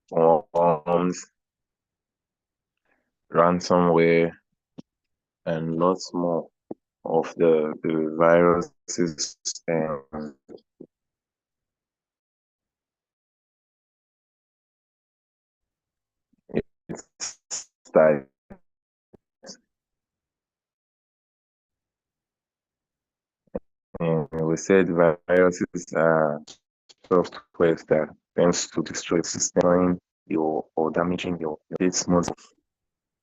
forms, ransomware, and lots more of the viruses and its type. And we said viruses are software that tends to destroy system your or damaging your its modes of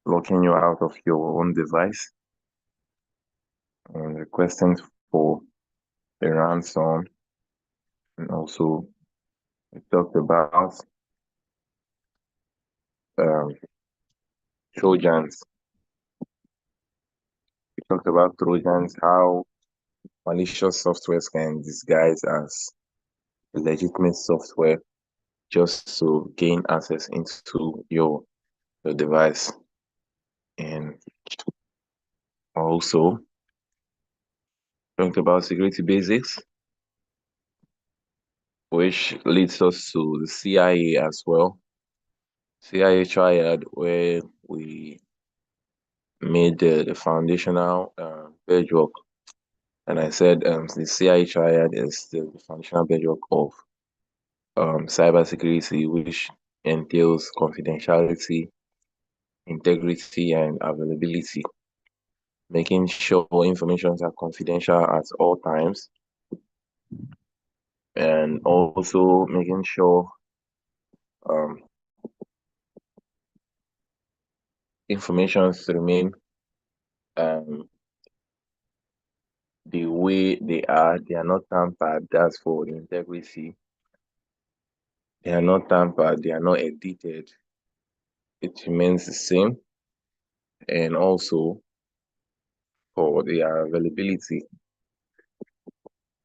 locking you out of your own device and requesting for a ransom. And also we talked about um, Trojans. We talked about Trojans, how malicious software can disguise as legitimate software just to gain access into your device. And also talked about security basics, which leads us to the CIA as well. CIA triad, where we made the foundational bedrock. And I said the CIA triad is the foundational bedrock of cybersecurity, which entails confidentiality, integrity, and availability, making sure information are confidential at all times, and also making sure um, information remain um, the way they are not tampered. That's for the integrity. They are not tampered, they are not edited. It remains the same. And also for their availability,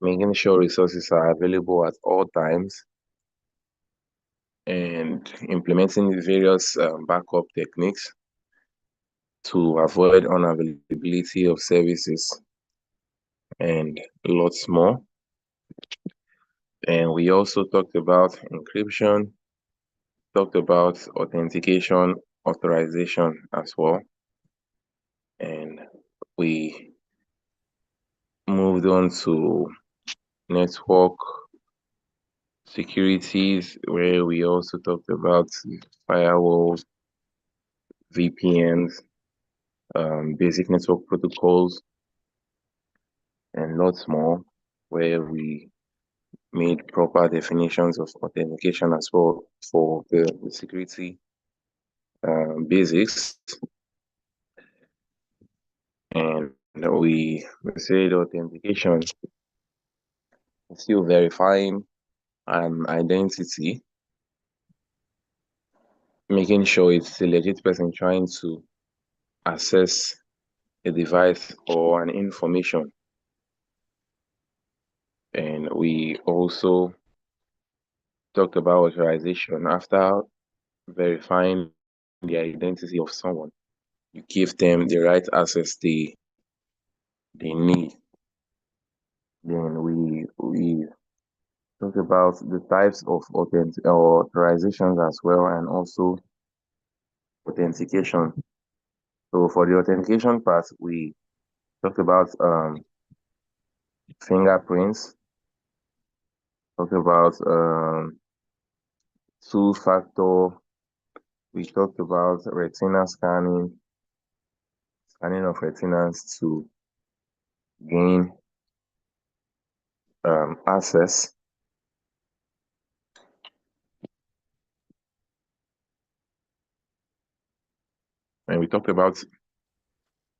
making sure resources are available at all times and implementing various backup techniques to avoid unavailability of services and lots more. And we also talked about encryption, talked about authentication, authorization as well. And we moved on to network securities, where we also talked about firewalls, VPNs, basic network protocols, and lots more, where we made proper definitions of authentication as well for the security basics. And we said authentication is still verifying an identity, making sure it's a legit person trying to access a device or an information. And we also talked about authorization. After verifying the identity of someone, you give them the right access they need. Then we talked about the types of authorizations as well, and also authentication. So for the authentication part, we talked about fingerprints, talked about two-factor. We talked about retina scanning of retinas to gain access. And we talked about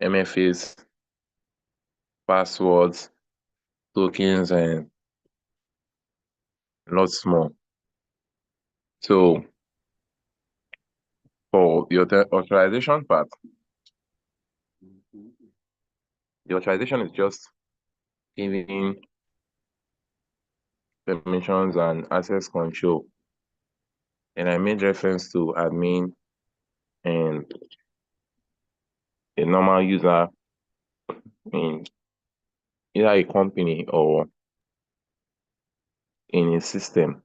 MFAs, passwords, tokens, and lots more. So for the authorization part, the authorization is just giving permissions and access control. And I made reference to admin and a normal user in either a company or in a system.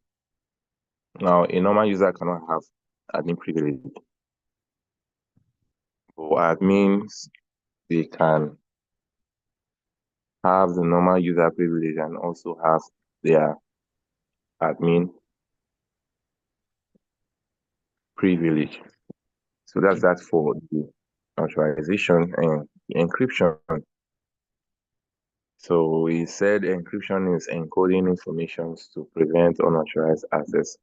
Now, a normal user cannot have admin privilege. For admins, they can have the normal user privilege and also have their admin privilege. So that's that for the authorization and encryption. So we said encryption is encoding information to prevent unauthorized access,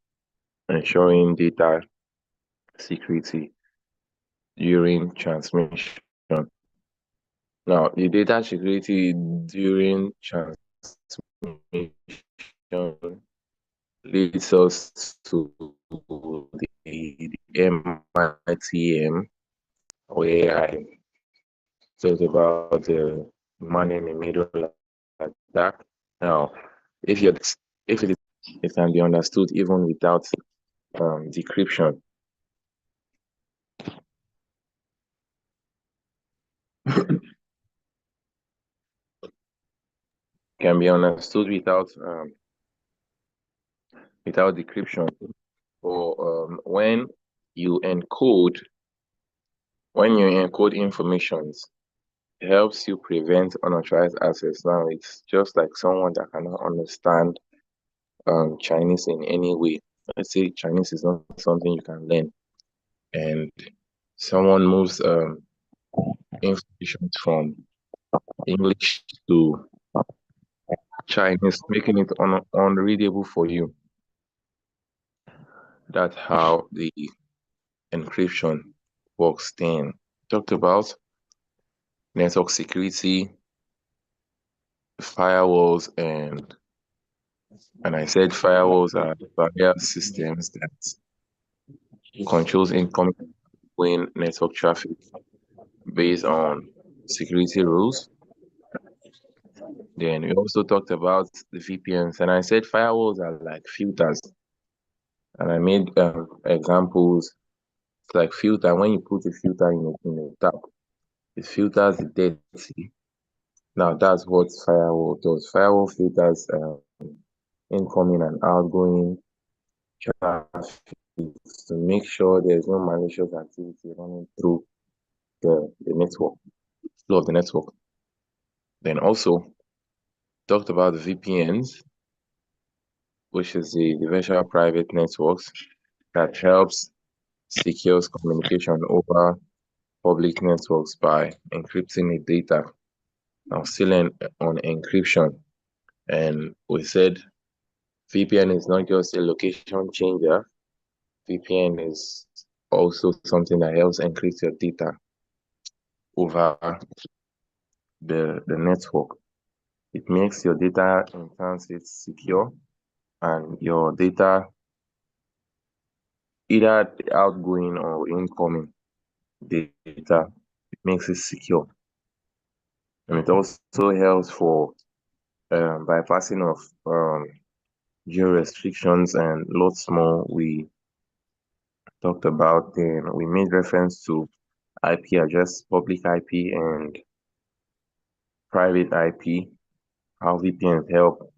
ensuring data security during transmission. Now, the data security during transmission leads us to the MITM, where I talked about the man in the middle attack. Now, if you if it can be understood even without decryption. Can be understood without decryption. Or when you encode informations, it helps you prevent unauthorized access. Now it's just like someone that cannot understand Chinese in any way. Let's say Chinese is not something you can learn, and someone moves information from English to Chinese, making it unreadable for you. That's how the encryption works. Then talked about network security, firewalls, and I said firewalls are barrier systems that controls incoming network traffic based on security rules. Then we also talked about the VPNs, and I said firewalls are like filters, and I made examples. It's like filter. When you put a filter in a tap, it filters the dirty. Now that's what firewall does. Firewall filters incoming and outgoing traffic to make sure there's no malicious activity running through the network, flow of the network. Then also talked about the VPNs, which is the virtual private networks that helps secures communication over public networks by encrypting the data. Now still on encryption, and we said VPN is not just a location changer. VPN is also something that helps encrypt your data over the network. It makes your data in transit secure and your data either outgoing or incoming data, it makes it secure. And it also helps for bypassing of geo restrictions and lots more we talked about. Then we made reference to IP address, public IP and private IP, how VPNs help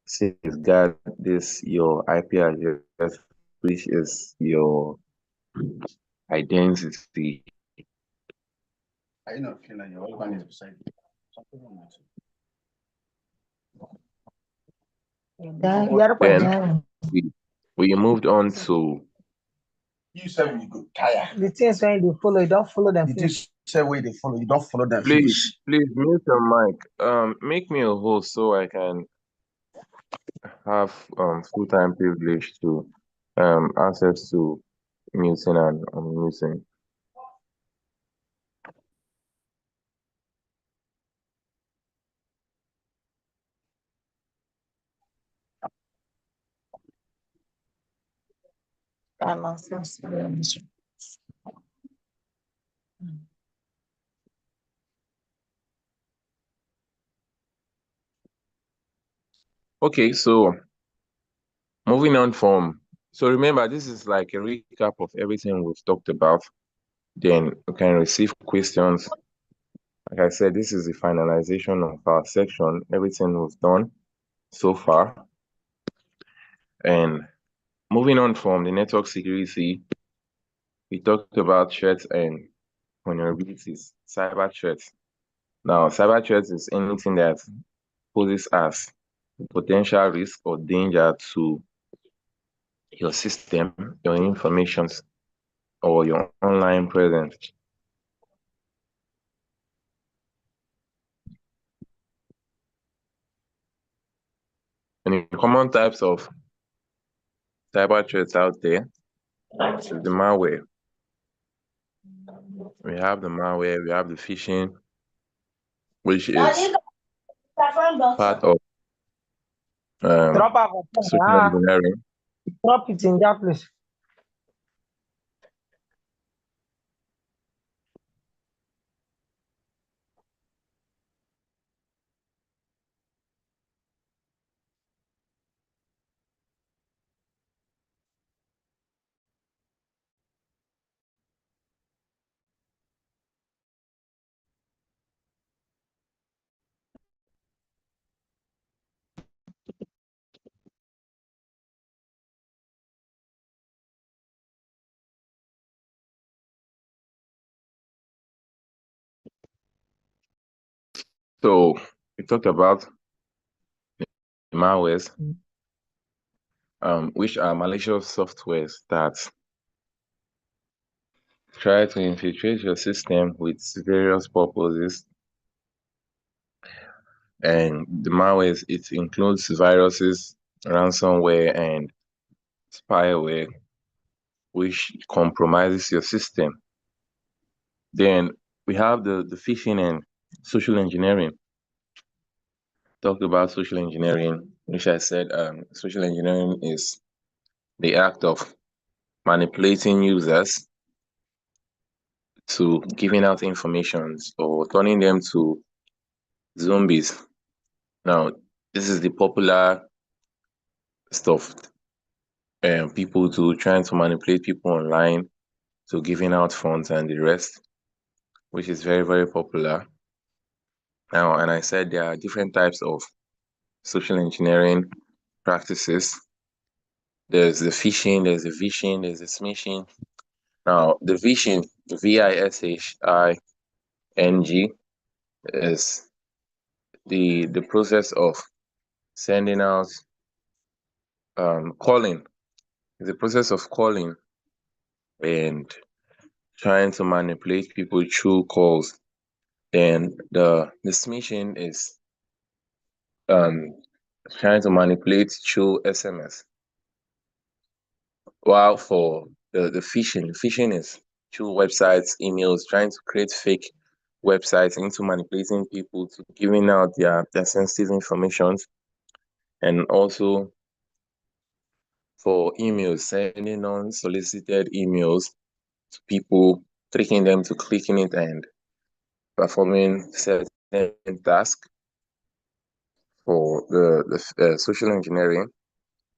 safeguard this your IP address, which is your identity. Are you not feeling your husband is beside you? Something wrong Then we moved on to you said we go tire. The things when they follow, you don't follow them. You say where they follow, you don't follow them. please mute your mic. Make me a host so I can have full-time privilege to access to muting and unmuting. Okay, so moving on so remember, this is like a recap of everything we've talked about. Then we can receive questions. Like I said, this is the finalization of our section, everything we've done so far. And moving on from the network security, we talked about threats and vulnerabilities, cyber threats. Now, cyber threats is anything that poses as potential risk or danger to your system, your information, or your online presence. And the common types of cyber threats out there is the malware. We have the malware, we have the phishing, which is part of Drop out. social engineering. Drop it in that place. So we talked about the malwares, which are malicious softwares that try to infiltrate your system with various purposes. And the malwares, it includes viruses, ransomware, and spyware, which compromises your system. Then we have the phishing and social engineering. Talked about social engineering, which I said social engineering is the act of manipulating users to giving out information or turning them to zombies. Now, this is the popular stuff. People to trying to manipulate people online to giving out funds and the rest, which is very, very popular. Now, and I said there are different types of social engineering practices. There's the phishing, there's the vishing, there's the smishing. Now, the vishing, VISHING, is the process of sending out calling. It's the process of calling and trying to manipulate people through calls. Then the smishing is trying to manipulate through SMS. While for the phishing is through websites, emails, trying to create fake websites into manipulating people to giving out their sensitive information, and also for emails, sending unsolicited emails to people, tricking them to clicking it and performing certain tasks for the social engineering.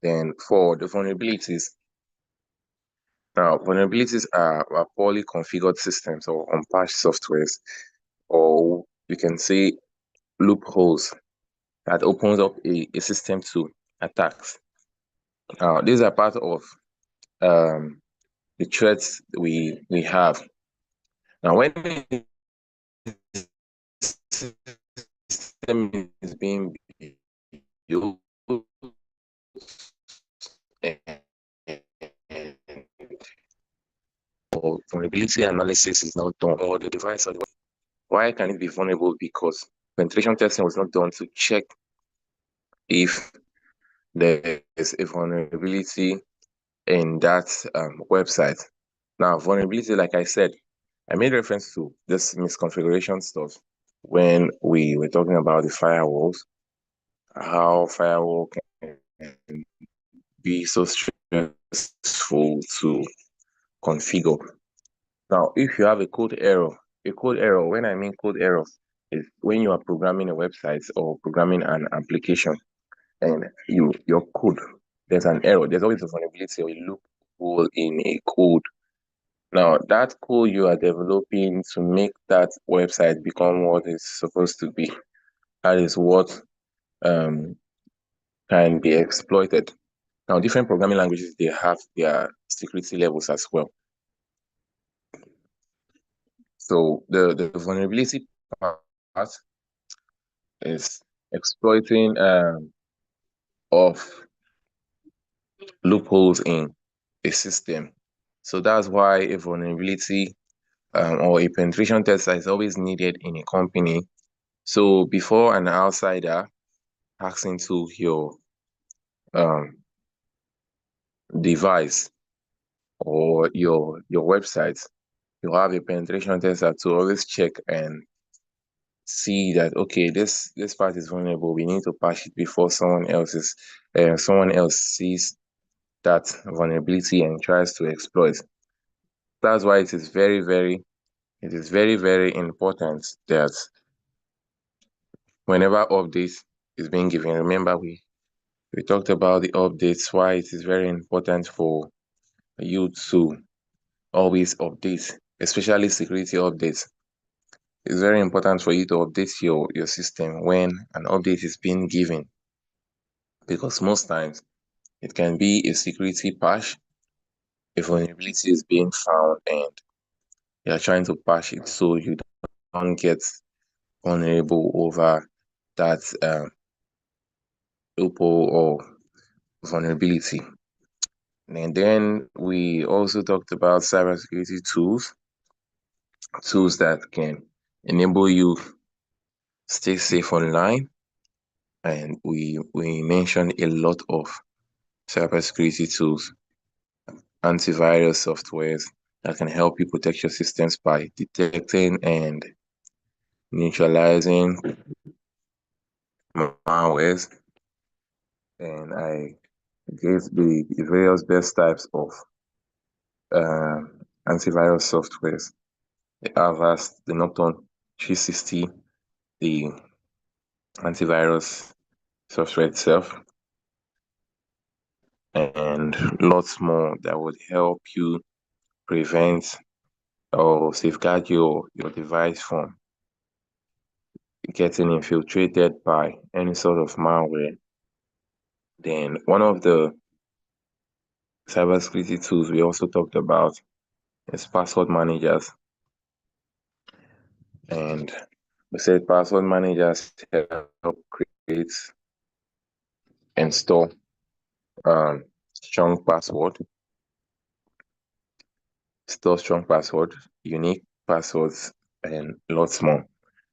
Then for the vulnerabilities, now vulnerabilities are poorly configured systems or unpatched softwares, or you can say loopholes that opens up a system to attacks. Now these are part of the threats we have. Now when the system is being built or vulnerability analysis is not done, or the device, why can it be vulnerable? Because penetration testing was not done to check if there is a vulnerability in that website. Now, vulnerability, like I said, I made reference to this misconfiguration stuff when we were talking about the firewalls, how firewall can be so stressful to configure. Now, if you have a code error, when I mean code error, is when you are programming a website or programming an application and your code, there's an error, there's always a vulnerability or a loophole in a code. Now, that code you are developing to make that website become what it's supposed to be, that is what can be exploited. Now, different programming languages, they have their security levels as well. So the vulnerability part is exploiting of loopholes in a system. So that's why a vulnerability or a penetration tester is always needed in a company. So before an outsider hacks into your um, device or your website, you have a penetration tester to always check and see that, okay, this part is vulnerable. We need to patch it before someone else sees that vulnerability and tries to exploit. That's why it is very, very important that whenever updates is being given, remember we talked about the updates, why it is very important for you to always update, especially security updates. It's very important for you to update your system when an update is being given, because most times it can be a security patch, a vulnerability is being found, and you're trying to patch it so you don't get vulnerable over that loophole or vulnerability. And then we also talked about cybersecurity tools that can enable you stay safe online. And we mentioned a lot of cybersecurity tools, antivirus softwares that can help you protect your systems by detecting and neutralizing malwares. And I gave the various best types of antivirus softwares: the Avast, the Norton 360, the antivirus software itself, and lots more that would help you prevent or safeguard your device from getting infiltrated by any sort of malware. Then one of the cybersecurity tools we also talked about is password managers. And we said password managers help create and store strong password, unique passwords, and lots more.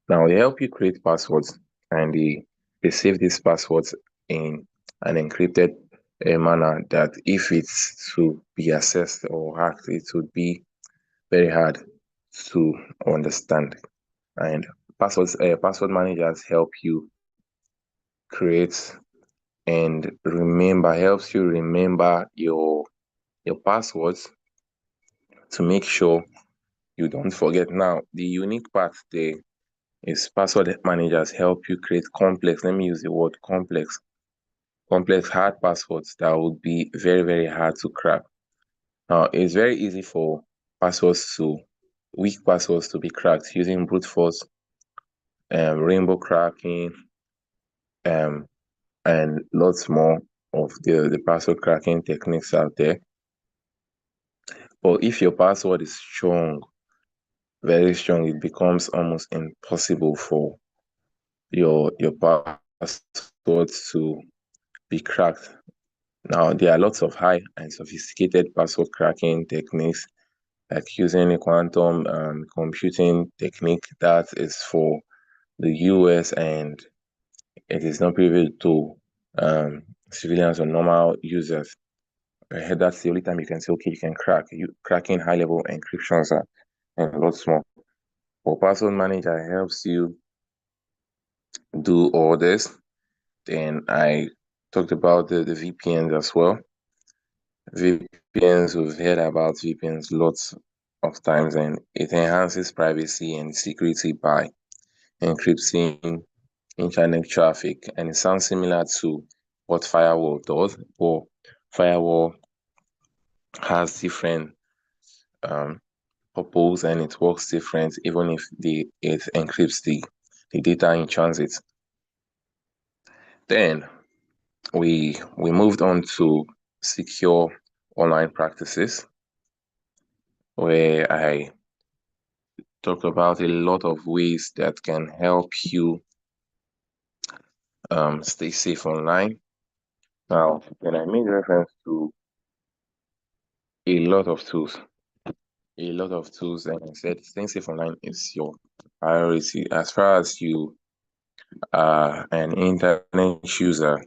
Now they help you create passwords, and they save these passwords in an encrypted manner that if it's to be accessed or hacked, it would be very hard to understand. And password managers help you create and helps you remember your passwords to make sure you don't forget. Now, the unique part there is password managers help you create complex, let me use the word complex hard passwords that would be very, very hard to crack. Now, it's very easy for weak passwords to be cracked using brute force, rainbow cracking, um, and lots more of the password cracking techniques out there. But if your password is strong, very strong, it becomes almost impossible for your passwords to be cracked. Now, there are lots of high and sophisticated password cracking techniques, like using a quantum computing technique that is for the US, and it is not privileged to civilians or normal users. That's the only time you can say, okay, you can cracking high level encryptions and lots more. But password manager helps you do all this. Then I talked about the VPNs as well. VPNs, we've heard about VPNs lots of times, and it enhances privacy and security by encrypting internet traffic. And it sounds similar to what firewall does, but firewall has different purpose and it works different even if it encrypts the data in transit. Then we moved on to secure online practices, where I talk about a lot of ways that can help you stay safe online. Now, then I made reference to a lot of tools, and I said staying safe online is your priority. As far as you are an internet user,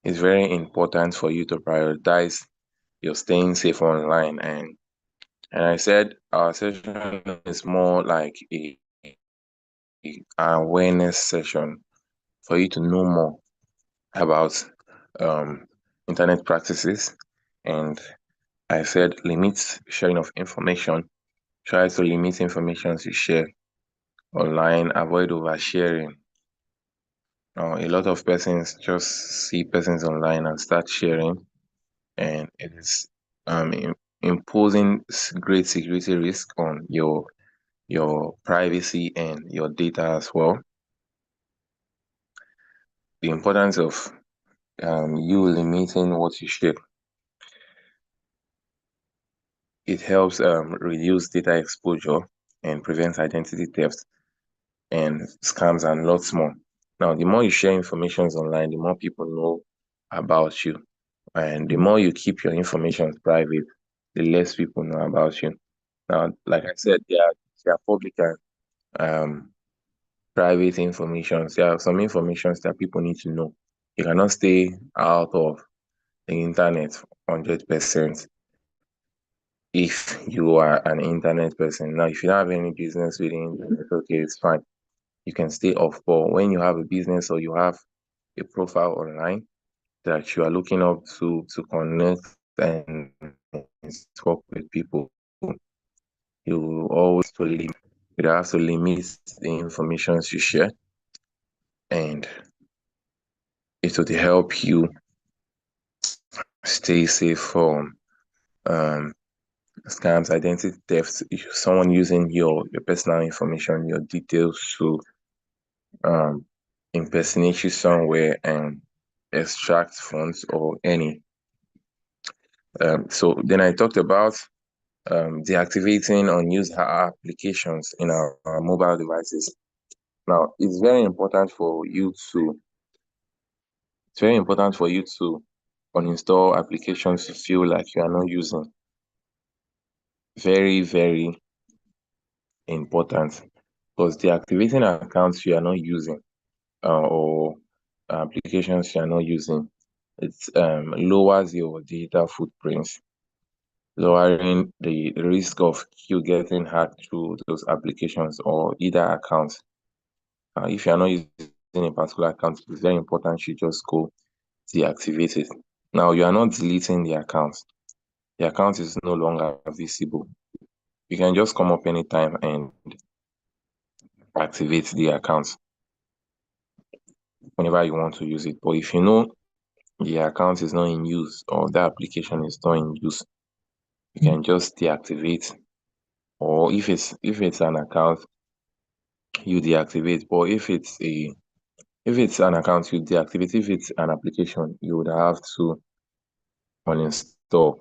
it's very important for you to prioritize your staying safe online. And I said our session is more like a awareness session for you to know more about internet practices. And I said limit sharing of information. Try to limit information you share online. Avoid oversharing. A lot of persons just see persons online and start sharing, and it is imposing great security risk on your privacy and your data as well. The importance of you limiting what you share. It helps reduce data exposure and prevents identity theft and scams and lots more. Now, the more you share information online, the more people know about you. And the more you keep your information private, the less people know about you. Now, like I said, there are public and private information. There are some information that people need to know. You cannot stay out of the internet 100% if you are an internet person. Now, if you don't have any business with the internet, okay, it's fine. You can stay off. But when you have a business or you have a profile online that you are looking up to connect and talk with people, you always you have to limit the information you share, and it would help you stay safe from scams, identity theft, someone using your personal information, your details to impersonate you somewhere and extract funds or any. So then I talked about deactivating unused applications in our mobile devices. Now, it's very important for you to uninstall applications you feel like you are not using. Very, very important, because deactivating accounts you are not using or applications you are not using, it lowers your data footprints, lowering the risk of you getting hacked through those applications or either accounts. If you are not using a particular account, it's very important you just go deactivate it. Now, you are not deleting the account. The account is no longer visible. You can just come up anytime and activate the account whenever you want to use it. But if you know the account is not in use or the application is not in use, you can just deactivate. Or if it's an account, you deactivate. But if it's an account, you deactivate. If it's an application, you would have to uninstall.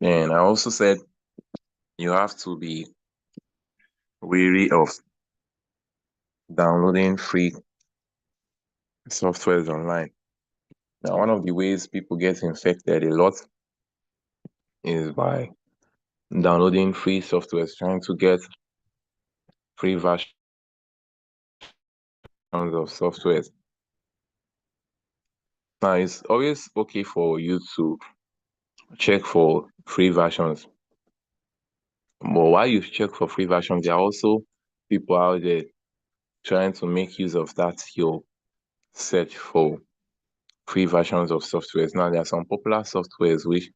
And I also said you have to be wary of downloading free softwares online. Now, one of the ways people get infected a lot is by downloading free softwares, trying to get free versions of softwares. Now, it's always okay for you to check for free versions. But while you check for free versions, there are also people out there trying to make use of that your search for free versions of softwares. Now, there are some popular softwares which,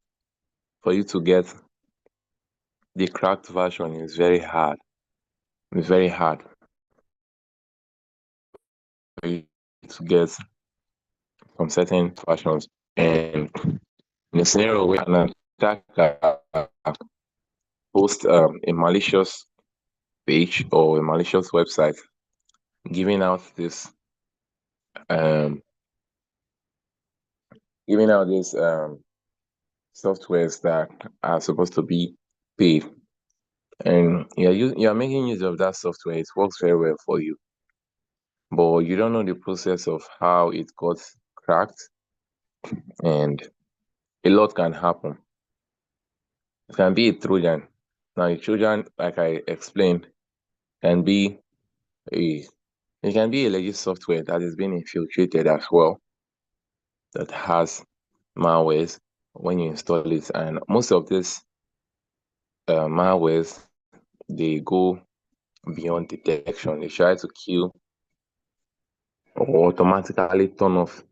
for you to get the cracked version, is very hard. It's very hard for you to get from certain versions. And in a scenario where an attacker post a malicious page or a malicious website giving out this um softwares that are supposed to be paid, and you're making use of that software. It works very well for you, but you don't know the process of how it got cracked, and a lot can happen. It can be a Trojan. Now, a Trojan, like I explained, can be a it can be a legit software that is being infiltrated as well, that has malwares when you install it. And most of these malwares, they go beyond detection. They try to kill or automatically turn off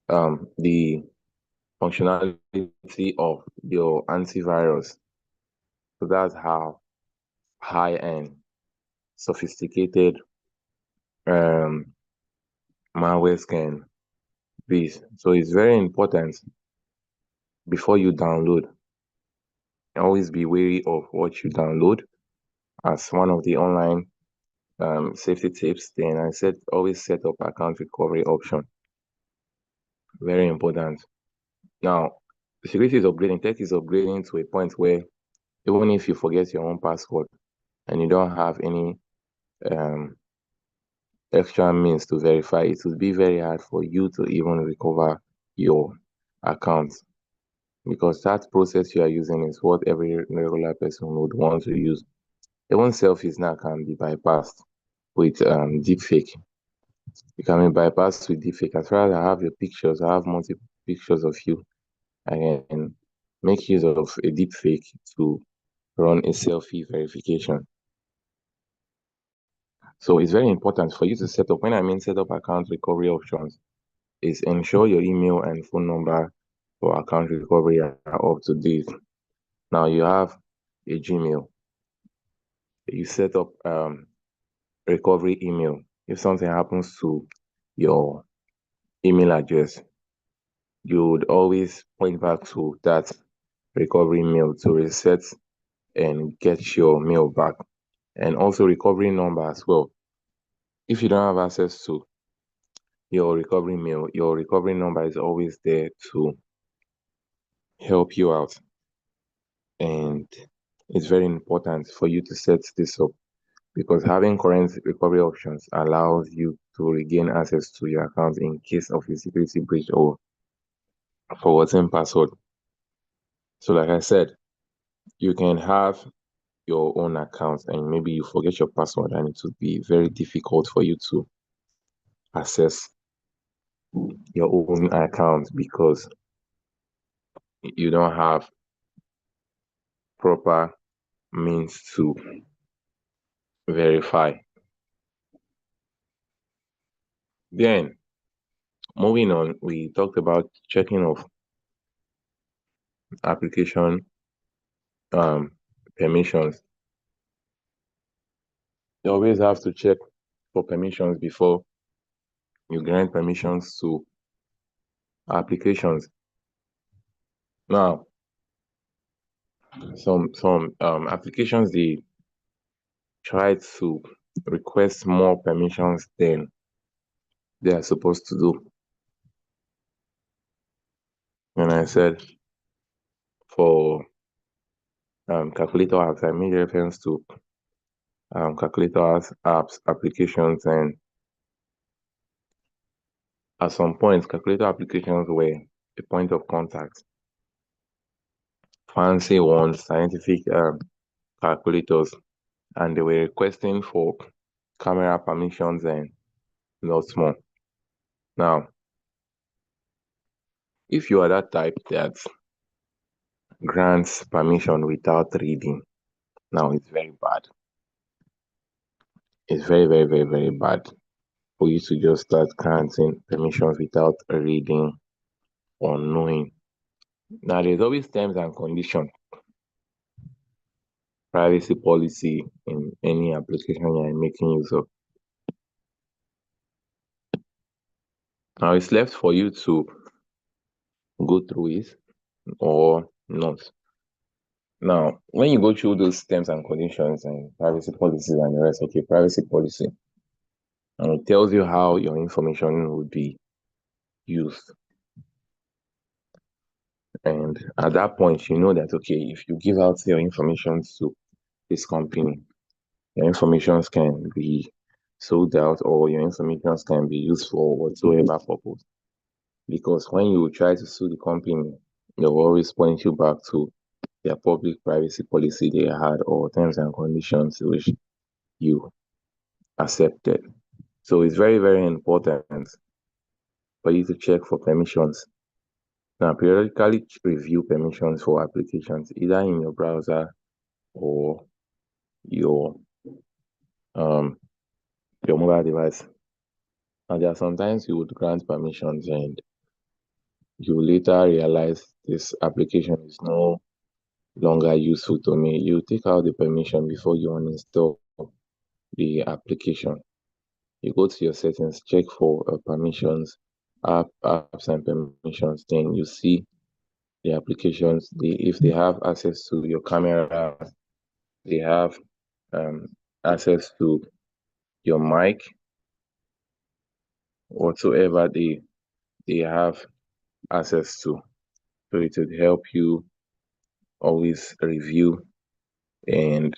the functionality of your antivirus. So that's how high-end, sophisticated um, malwares can be. So it's very important before you download. Always be wary of what you download as one of the online safety tips. Then I said always set up account recovery option. Very important. Now, security is upgrading, tech is upgrading to a point where even if you forget your own password and you don't have any um, extra means to verify, it will be very hard for you to even recover your account, because that process you are using is what every regular person would want to use. Even selfies now can be bypassed with deepfake. You can be bypassed with deepfake. As far as I have your pictures, I have multiple pictures of you. I can make use of a deepfake to run a selfie verification. So it's very important for you to set up, when I mean set up account recovery options, is ensure your email and phone number for account recovery are up to date. Now you have a Gmail, you set up recovery email. If something happens to your email address, you would always point back to that recovery mail to reset and get your mail back. And also recovery number as well. If you don't have access to your recovery mail, your recovery number is always there to help you out. And it's very important for you to set this up, because having current recovery options allows you to regain access to your account in case of a security breach or forgotten password. So like I said, you can have your own account and maybe you forget your password, and it would be very difficult for you to access your own account because you don't have proper means to verify. Then, moving on, we talked about checking of application permissions. You always have to check for permissions before you grant permissions to applications. Now, some applications, they try to request more permissions than they are supposed to do. And I said for calculator apps, I made reference to calculator apps, applications, and at some point, calculator applications were a point of contact. Fancy ones, scientific calculators, and they were requesting for camera permissions and lots more. Now, if you are that type that grants permission without reading, now it's very bad. It's very, very, very, very bad for you to just start granting permissions without reading or knowing. Now, there's always terms and conditions, privacy policy in any application you're making use of. Now, it's left for you to go through it or not. Now, when you go through those terms and conditions and privacy policies and the rest, okay, privacy policy, and it tells you how your information would be used. And at that point, you know that, okay, if you give out your information to this company, your information can be sold out or your information can be used for whatsoever purpose. Because when you try to sue the company, they will always point you back to their public privacy policy they had or terms and conditions which you accepted. So it's very, very important for you to check for permissions. Now, periodically review permissions for applications, either in your browser or your um your mobile device. And there are sometimes you would grant permissions and you later realize this application is no longer useful to me. You take out the permission before you uninstall the application. You go to your settings, check for permissions, apps and permissions. Then you see the applications. If they have access to your camera, they have um, access to your mic, whatsoever they have access to. So it would help you always review and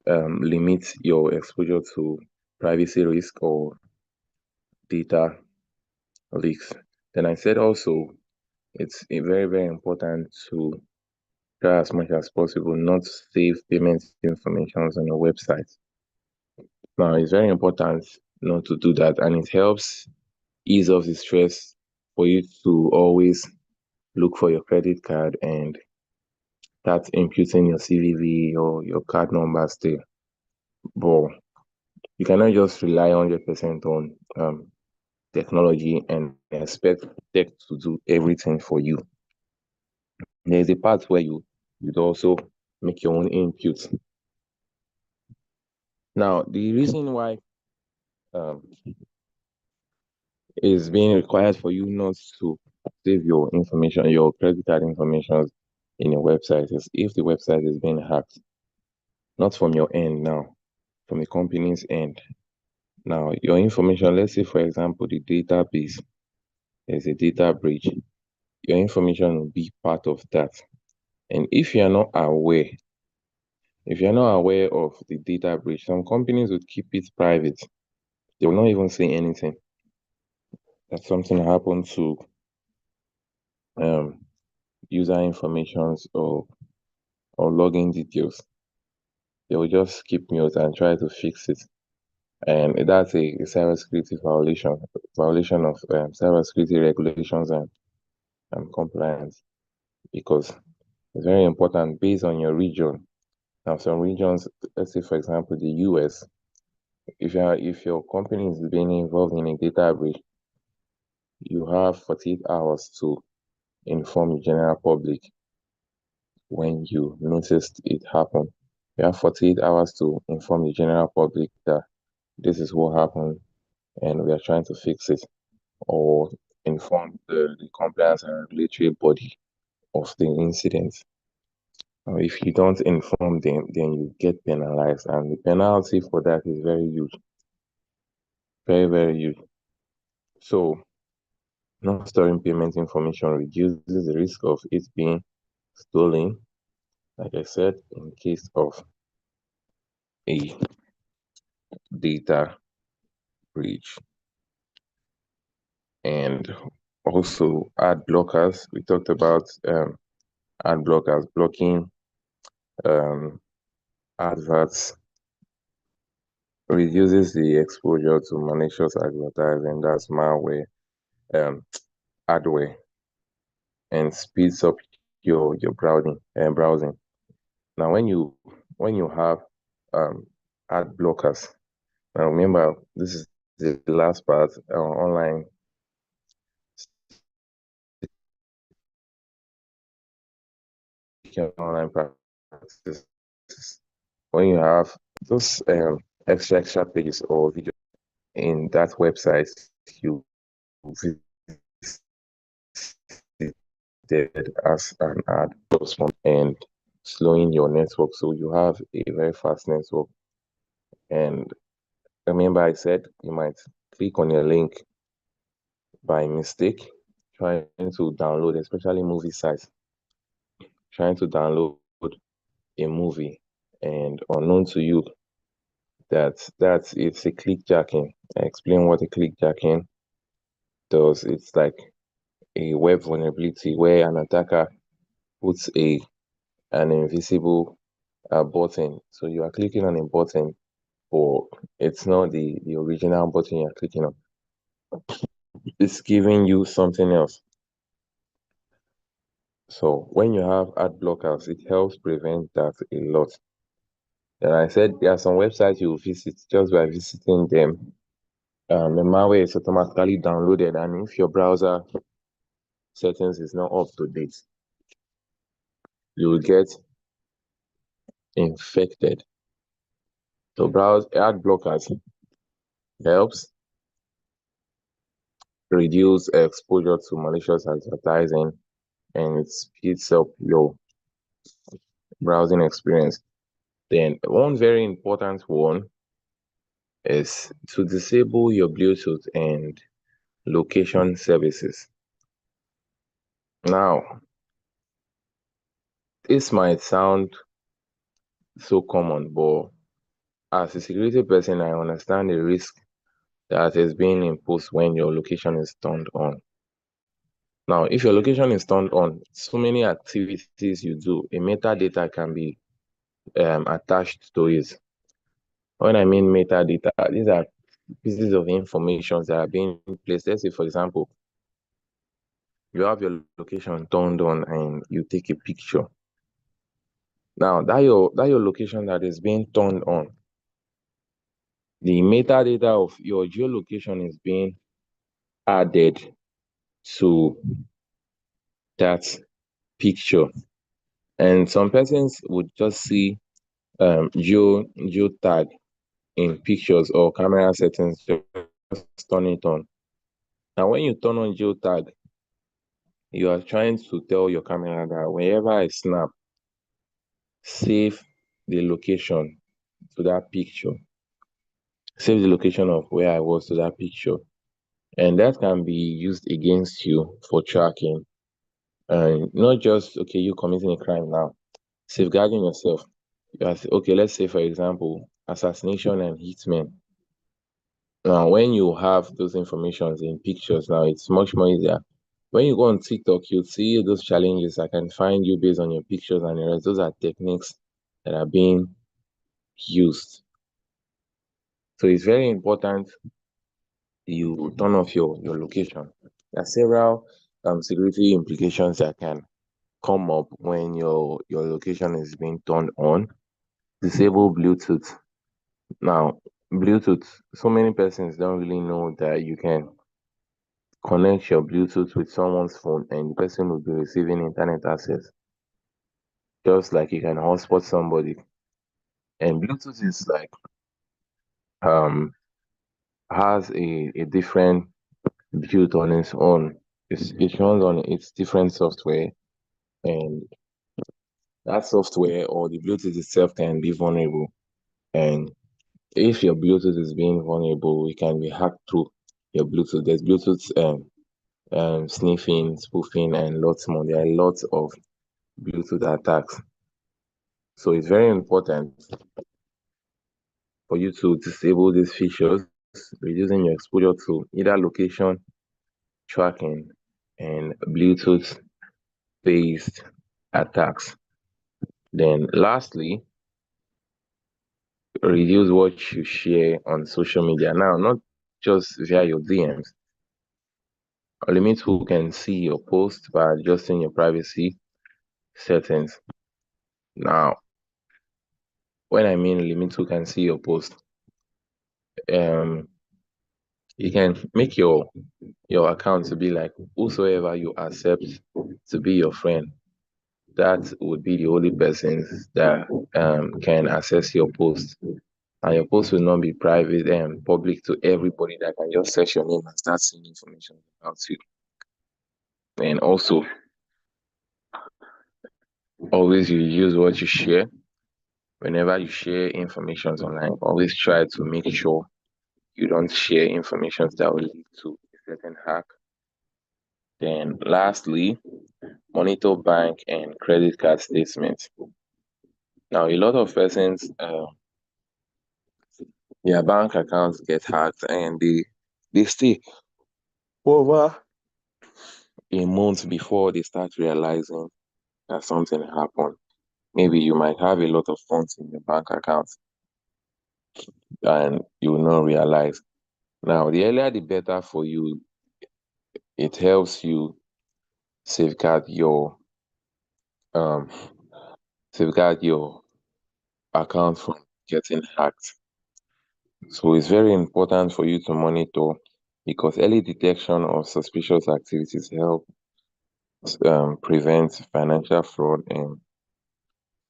limit your exposure to privacy risk or data leaks. Then I said also it's very, very important to try as much as possible not to save payment information on your website. Now it's very important not to do that, and it helps ease off the stress for you to always look for your credit card and start imputing your CVV or your card numbers there. But you cannot just rely 100% on technology and expect tech to do everything for you. There's a part where you'd also make your own input. Now, the reason why um, it's being required for you not to save your information, your credit card information in your website is if the website is being hacked, not from your end now, from the company's end. Now, your information, let's say, for example, the database, there's a data breach, your information will be part of that. And if you're not aware, if you're not aware of the data breach, some companies would keep it private. They will not even say anything that something happened to user informations or login details. They will just keep mute and try to fix it. And that's a cybersecurity violation of cybersecurity regulations and compliance, because it's very important based on your region. Now, some regions, let's say, for example, the US, if your company is being involved in a data breach, you have 48 hours to inform the general public when you noticed it happen. You have 48 hours to inform the general public that this is what happened and we are trying to fix it, or inform the compliance and regulatory body of the incident. If you don't inform them, then you get penalized, and the penalty for that is very huge. Very, very huge. So, not storing payment information reduces the risk of it being stolen, like I said, in case of a data breach. And also ad blockers. We talked about ad blockers blocking adverts, reduces the exposure to malicious advertising, that's malware, adware, and speeds up your browsing. Now, when you have ad blockers, now remember this is the last part, online online practices. When you have those extra pages or video in that website, you visit as an ad and slowing your network so you have a very fast network. And remember, I said you might click on a link by mistake, trying to download, especially movie sites, trying to download a movie, and unknown to you that it's a clickjacking. I explain what a clickjacking does. It's like a web vulnerability where an attacker puts an invisible button. So you are clicking on a button, but it's not the original button you're clicking on. It's giving you something else. So when you have ad blockers, it helps prevent that a lot. And I said there are some websites you visit just by visiting them. The malware is automatically downloaded, and if your browser settings is not up to date, you will get infected. So browse ad blockers helps reduce exposure to malicious advertising, and it speeds up your browsing experience. Then one very important one is to disable your Bluetooth and location services. Now, this might sound so common, but as a security person, I understand the risk that is being imposed when your location is turned on. Now, if your location is turned on, so many activities you do, a metadata can be attached to it. When I mean metadata, these are pieces of information that are being placed. Let's say, for example, you have your location turned on and you take a picture. Now, that your location that is being turned on, the metadata of your geolocation is being added to that picture. And some persons would just see geo tag in pictures or camera settings, just turn it on. Now, when you turn on geo tag, you are trying to tell your camera that whenever I snap, save the location to that picture, save the location of where I was to that picture. And that can be used against you for tracking. And not just, okay, you committing a crime now, safeguarding yourself. Okay, let's say, for example, assassination and hitmen. Now, when you have those informations in pictures, now it's much more easier. When you go on TikTok, you'll see those challenges. I can find you based on your pictures and the rest. Those are techniques that are being used. So it's very important you turn off your location. There are several security implications that can come up when your location is being turned on. Disable Bluetooth. Now, Bluetooth, so many persons don't really know that you can connect your Bluetooth with someone's phone and the person will be receiving internet access. Just like you can hotspot somebody. And Bluetooth is like um has a different build on its own. It runs on its different software, and that software or the Bluetooth itself can be vulnerable. And if your Bluetooth is being vulnerable, it can be hacked through your Bluetooth. There's Bluetooth sniffing, spoofing, and lots more. There are lots of Bluetooth attacks. So it's very important for you to disable these features, reducing your exposure to either location tracking and Bluetooth based attacks. Then lastly, reduce what you share on social media. Now, not just via your DMs. Limit who can see your post by adjusting your privacy settings. Now, when I mean limit who can see your post, you can make your account to be like whosoever you accept to be your friend. That would be the only persons that can access your post. And your post will not be private and public to everybody that can just search your name and start seeing information about you. And also, always you use what you share. Whenever you share information online, always try to make sure you don't share information that will lead to a certain hack. Then lastly, monitor bank and credit card statements. Now, a lot of persons, their bank accounts get hacked and they stay over a month before they start realizing that something happened. Maybe you might have a lot of funds in your bank account and you will not realize. Now, the earlier the better for you. It helps you safeguard your um safeguard your account from getting hacked. So it's very important for you to monitor because early detection of suspicious activities help prevent financial fraud and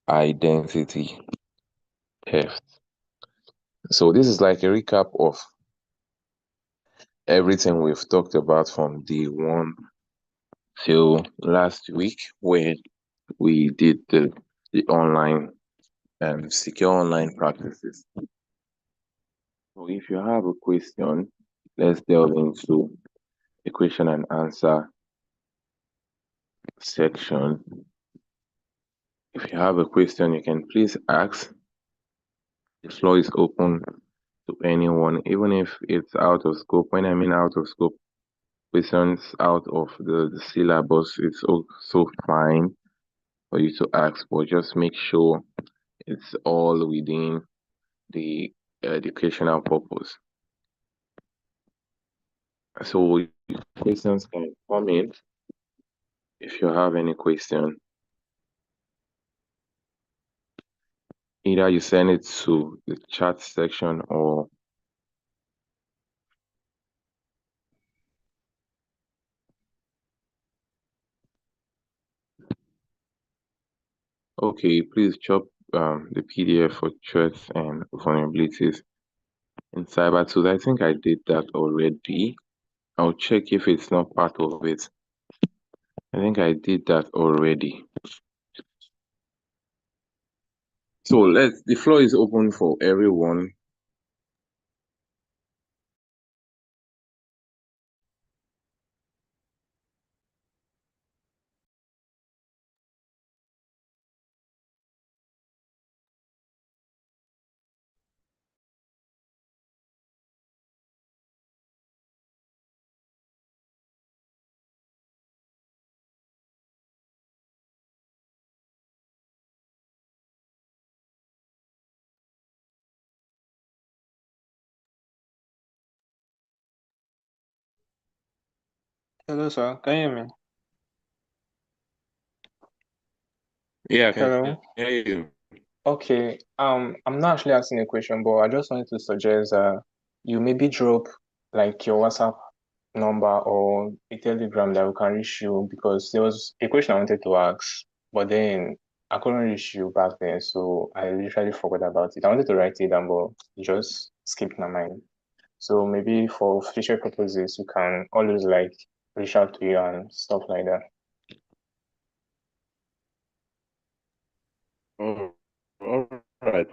identity theft. So this is like a recap of everything we've talked about from day one till last week, where we did the online secure online practices. So if you have a question, let's delve into a question and answer section. If you have a question, you can please ask. The floor is open to anyone, even if it's out of scope. When I mean out of scope, questions out of the syllabus, it's also fine for you to ask, but just make sure it's all within the educational purpose. So questions can come in if you have any question. Either you send it to the chat section or okay, please drop the PDF for threats and vulnerabilities in cyber tools. I think I did that already. I'll check if it's not part of it. I think I did that already. So the floor is open for everyone. Hello, sir. Can you hear me? Yeah, I can Hello. hear you. Okay. I'm not actually asking a question, but I just wanted to suggest you maybe drop like your WhatsApp number or a Telegram that we can reach you because there was a question I wanted to ask, but then I couldn't reach you back then, so I literally forgot about it. I wanted to write it down, but it just skipped my mind. So maybe for future purposes, you can always like reach out to you and stuff like that. All right.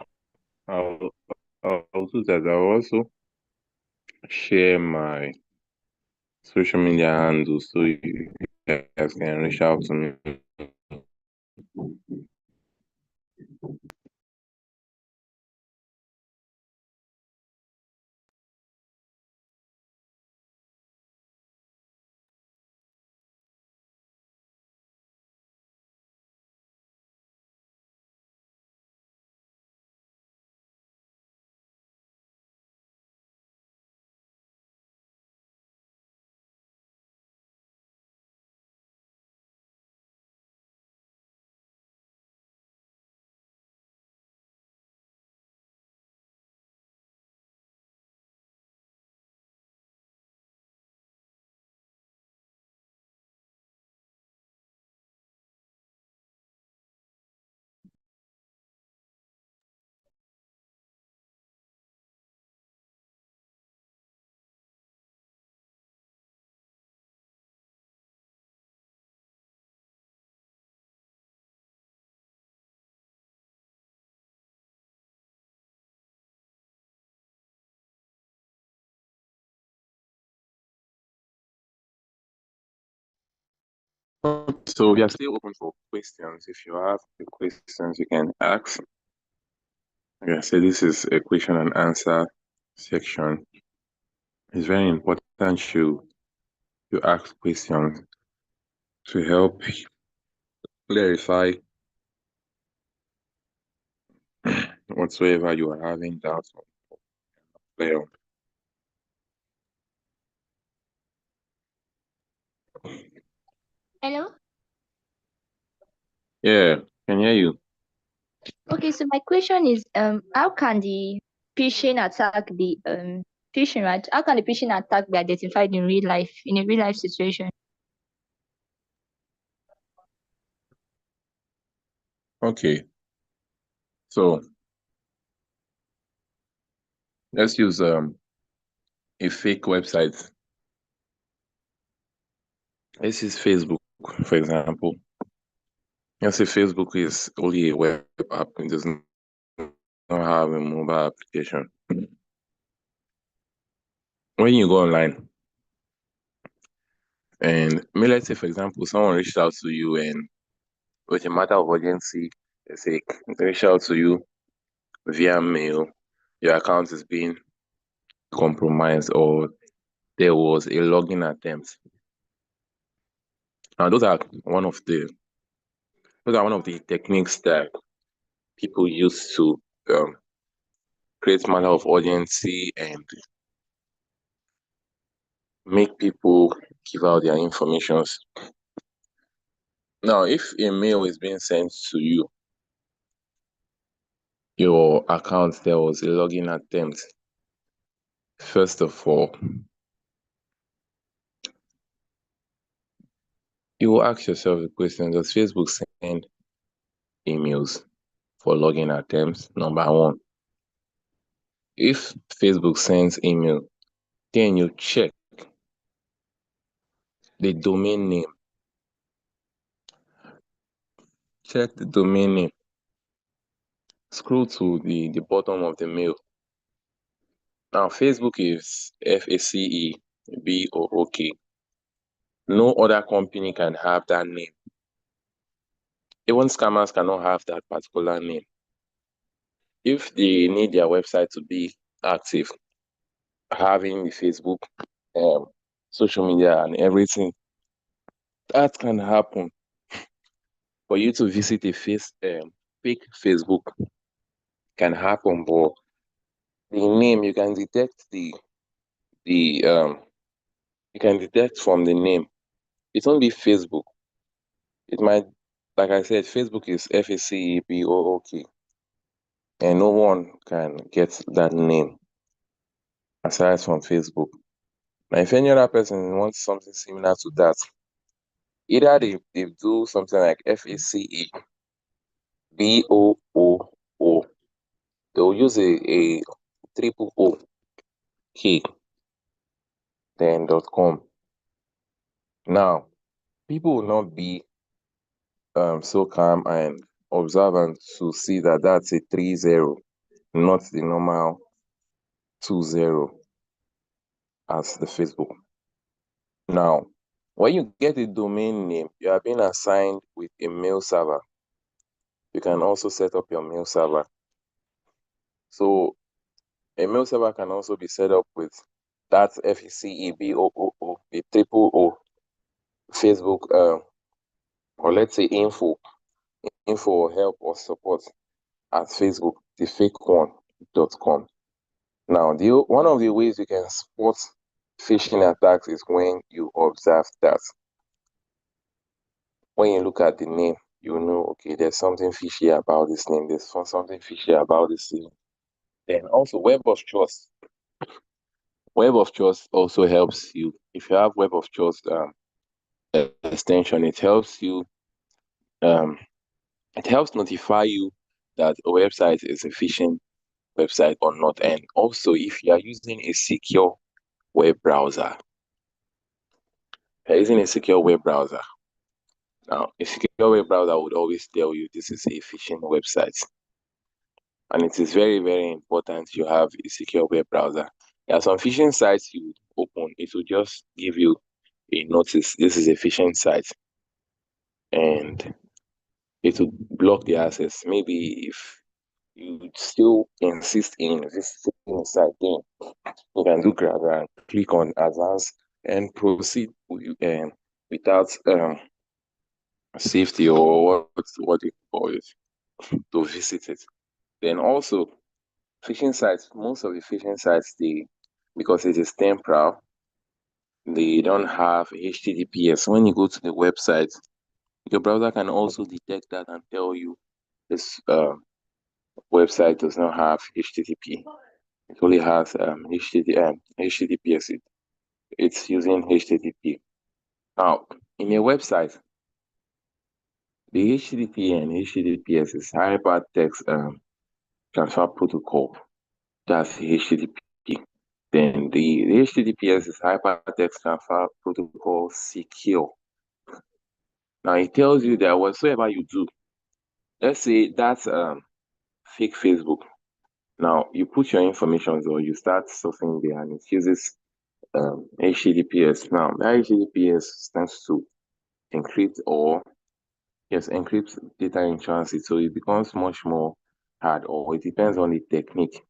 I'll, I'll do that. I'll also share my social media handles so you guys can reach out to me. So we are still open for questions. If you have the questions, you can ask. Yeah, so this is a question and answer section. It's very important to ask questions to help clarify whatsoever you are having doubts on. Clear. Hello? Yeah, can hear you. Okay, so my question is how can the phishing attack be phishing, right? How can the phishing attack be identified in real life, in a real life situation? Okay, so let's use a fake website. This is Facebook, for example. Let's say Facebook is only a web app. It doesn't have a mobile application. When you go online, and let's say, for example, someone reached out to you and with a matter of urgency, they reach out to you via mail, your account is being compromised or there was a login attempt. Now, those are one of the techniques that people use to create matter of urgency and make people give out their informations. Now, if a mail is being sent to you, your account, there was a login attempt. First of all, you will ask yourself the question, does Facebook send emails for login attempts? Number one. If Facebook sends email, then you check the domain name. Check the domain name. Scroll to the bottom of the mail. Now, Facebook is FACEBOOK. No other company can have that name. Even scammers cannot have that particular name. If they need their website to be active, having the Facebook, social media, and everything, that can happen. For you to visit a fake Facebook can happen, but the name you can detect the you can detect from the name. It's only Facebook. It might, like I said, Facebook is FACEBOOK, and no one can get that name aside from Facebook. Now, if any other person wants something similar to that, either they do something like FACEBOOO. They'll use a triple O K, then .com. Now, people will not be so calm and observant to see that that's a 30, not the normal 20 as the Facebook. Now, when you get a domain name, you are being assigned with a mail server. You can also set up your mail server. So a mail server can also be set up with that FECEBOOO, a triple O Facebook, or let's say info or help or support at Facebook, the fake one.com. Now, one of the ways you can spot phishing attacks is when you observe that. When you look at the name, you know, okay, there's something fishy about this name. There's something fishy about this name. Then also Web of Trust. Web of Trust also helps you. If you have Web of Trust extension, um, it helps notify you that a website is a phishing website or not. And also, if you are using a secure web browser, now a secure web browser would always tell you this is a phishing website. And it is very, very important you have a secure web browser. There are some phishing sites you open, it will just give you a notice. This is a phishing site. and it will block the access. Maybe if you still insist in visiting a site, then you can do grab and click on advance and proceed without safety or what you call it to visit it. Then also phishing sites, most of the phishing sites, because it is temporal, they don't have HTTPS. When you go to the website, your browser can also detect that and tell you this website does not have HTTP. It only has HTTPS. It's using HTTP. Now, in a website, the HTTP and HTTPS is hypertext transfer protocol. That's HTTP. Then the HTTPS is hypertext transfer protocol secure. Now it tells you that whatsoever you do, let's say that's fake Facebook. Now you put your information or you start surfing there and it uses HTTPS. Now that HTTPS stands to encrypt encrypt data in transit. So it becomes much more hard, or it depends on the technique. It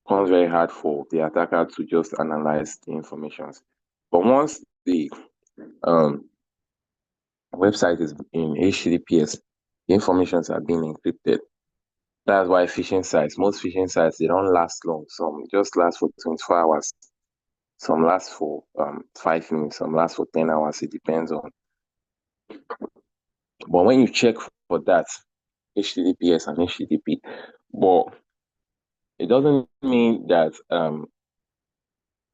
becomes very hard for the attacker to just analyze the information. But once the website is in HTTPS, the informations are being encrypted. That's why most phishing sites, they don't last long. Some just last for 24 hours. Some last for 5 minutes. Some last for 10 hours. It depends on. But when you check for that, HTTPS and HTTP, but it doesn't mean that other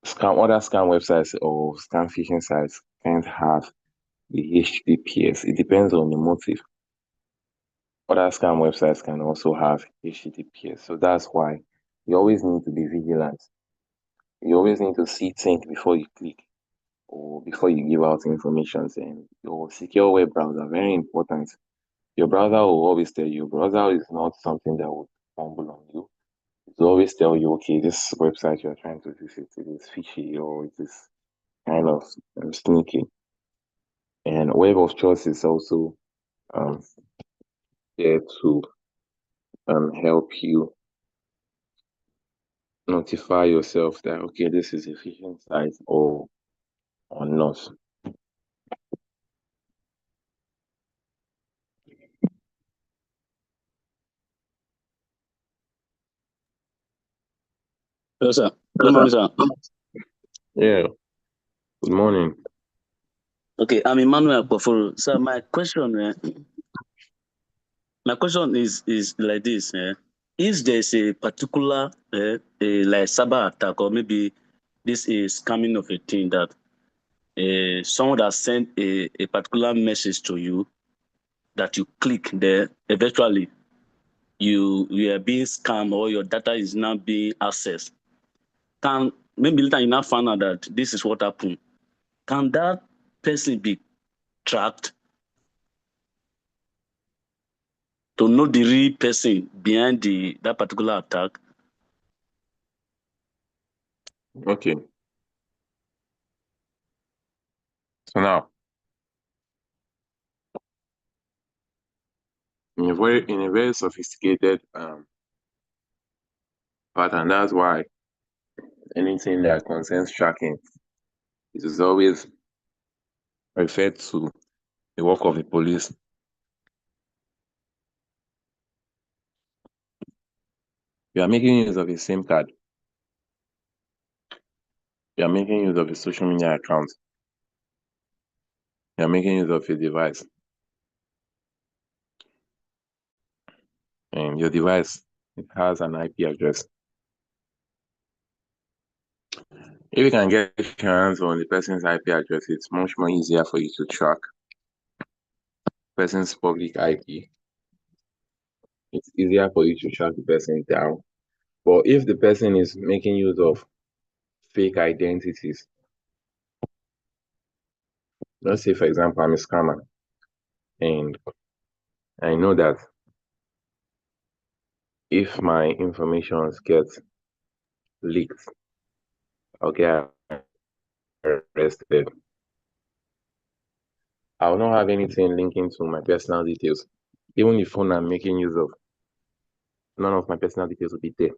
scam websites or scam phishing sites can't have the HTTPS. It depends on the motive. Other scam websites can also have HTTPS. So that's why you always need to be vigilant. You always need to think before you click or before you give out information. And your secure web browser, very important. Your browser will always tell you, browser is not something that will fumble on you. It will always tell you, okay, this website you're trying to visit, it is fishy or it is kind of sneaky. And web of choice is also um, there to help you notify yourself that, okay, this is a phishing site or not. Yes, sir. Good morning, sir. Yeah. Good morning. Okay, I'm Emmanuel Kpoforo. Sir, my question is like this. If there's a particular like cyber attack, or maybe this is coming of a thing that someone has sent a particular message to you that you click there, eventually you are being scammed or your data is now being accessed. Maybe later you now find out that this is what happened. Can that person be tracked to know the real person behind that particular attack? Okay. So now, in a very sophisticated pattern, that's why anything that concerns tracking, it is always referred to the work of the police. You are making use of a SIM card. You are making use of a social media account. You are making use of a device. And your device, it has an IP address. If you can get your hands on the person's IP address, it's much more easier for you to track person's public IP. It's easier for you to track the person down. But if the person is making use of fake identities, let's say, for example, I'm a scammer and I know that if my information gets leaked, I'll get arrested. I will not have anything linking to my personal details. Even the phone I'm making use of, none of my personal details will be there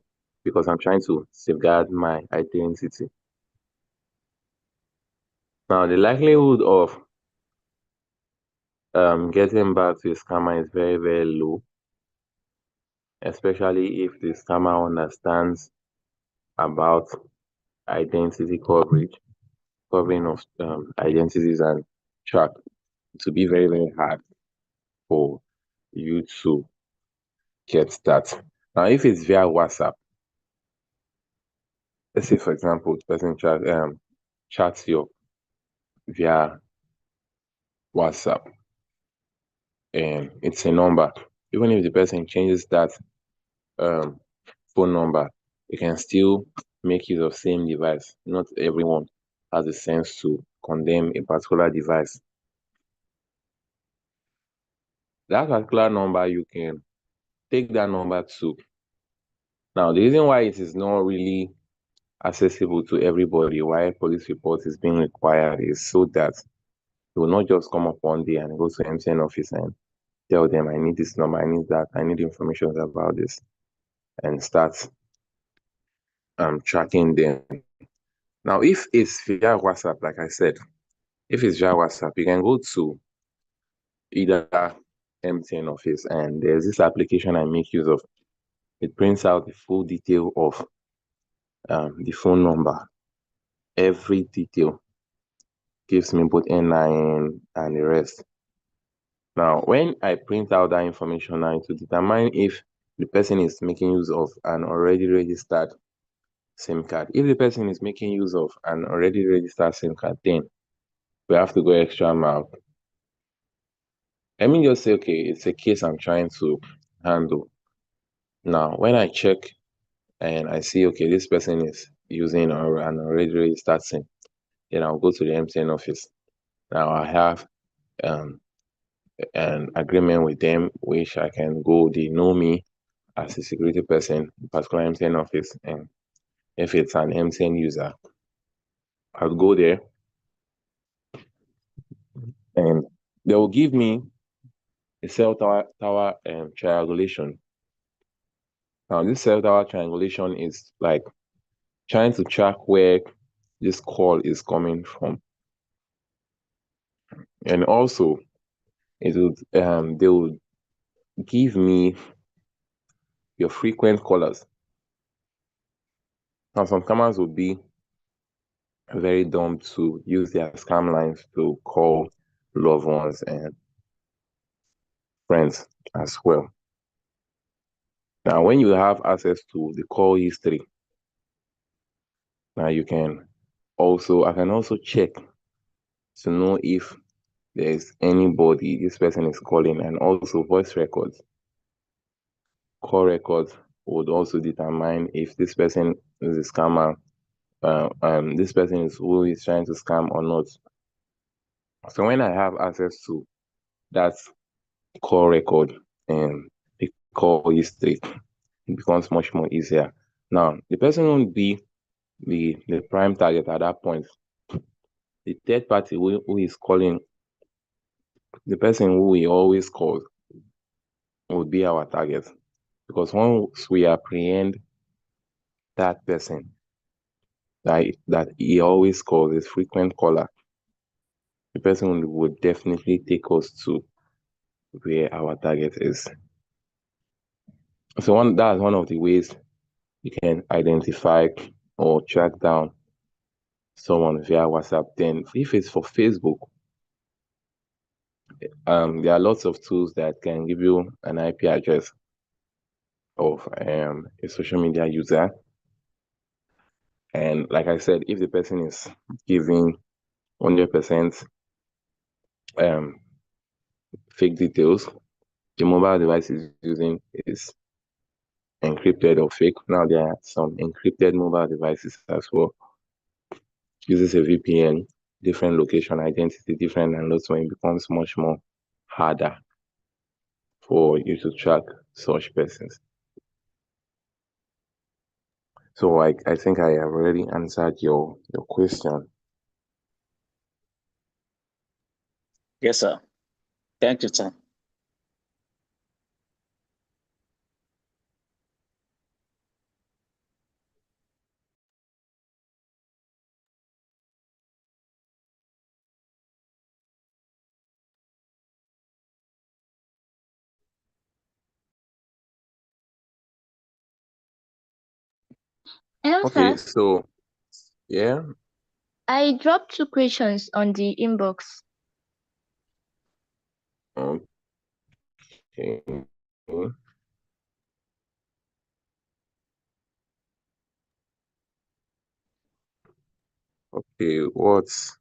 because I'm trying to safeguard my identity. Now, the likelihood of getting back to a scammer is very, very low, especially if the scammer understands about identity covering of identities and track. To be very, very hard for you to get that. Now, if it's via WhatsApp, let's say, for example, the person chats you via WhatsApp and it's a number. Even if the person changes that um, phone number, you can still make use of same device. Not everyone has the sense to condemn a particular device. That particular number, you can take that number too. Now, the reason why it is not really accessible to everybody, why police report is being required, is so that you will not just come up one day and go to MTN office and tell them, I need this number, I need that, I need information about this, and start tracking them. Now, if it's via WhatsApp, like I said, if it's via WhatsApp, you can go to either MTN office and there's this application I make use of. It prints out the full detail of the phone number, every detail, gives me both NIN and the rest. Now, when I print out that information now to determine if the person is making use of an already registered SIM card. If the person is making use of an already registered SIM card, then we have to go extra mile. Let me just say, okay, it's a case I'm trying to handle. Now, when I check and I see, okay, this person is using an already registered SIM, then I'll go to the MTN office. Now, I have an agreement with them, which I can go, they know me as a security person, particular MTN office, and if it's an MTN user, I'll go there and they will give me a cell tower triangulation. Now, this cell tower triangulation is like trying to track where this call is coming from. And also, it would they would give me your frequent callers. Now, some scammers would be very dumb to use their scam lines to call loved ones and friends as well. Now, when you have access to the call history, now I can also check to know if there's anybody this person is calling, and also voice records. Call records would also determine if this person is a scammer, this person is who is trying to scam or not. So when I have access to that call record and the call history, it becomes much more easier. Now, the person won't be the prime target at that point. The third party who is calling, the person who we always call, would be our target. Because once we apprehend that person that he always calls, his frequent caller, the person would definitely take us to where our target is. So that's one of the ways you can identify or track down someone via WhatsApp. Then if it's for Facebook, there are lots of tools that can give you an IP address of a social media user. And like I said, if the person is giving 100% fake details, the mobile device is using is encrypted or fake. Now there are some encrypted mobile devices as well. Uses a VPN, different location identity, different, and also it becomes much more harder for you to track such persons. So I think I have already answered your question. Yes, sir. Thank you, sir. Hello, Okay, sir. so yeah, I dropped 2 questions on the inbox. okay. Okay, what's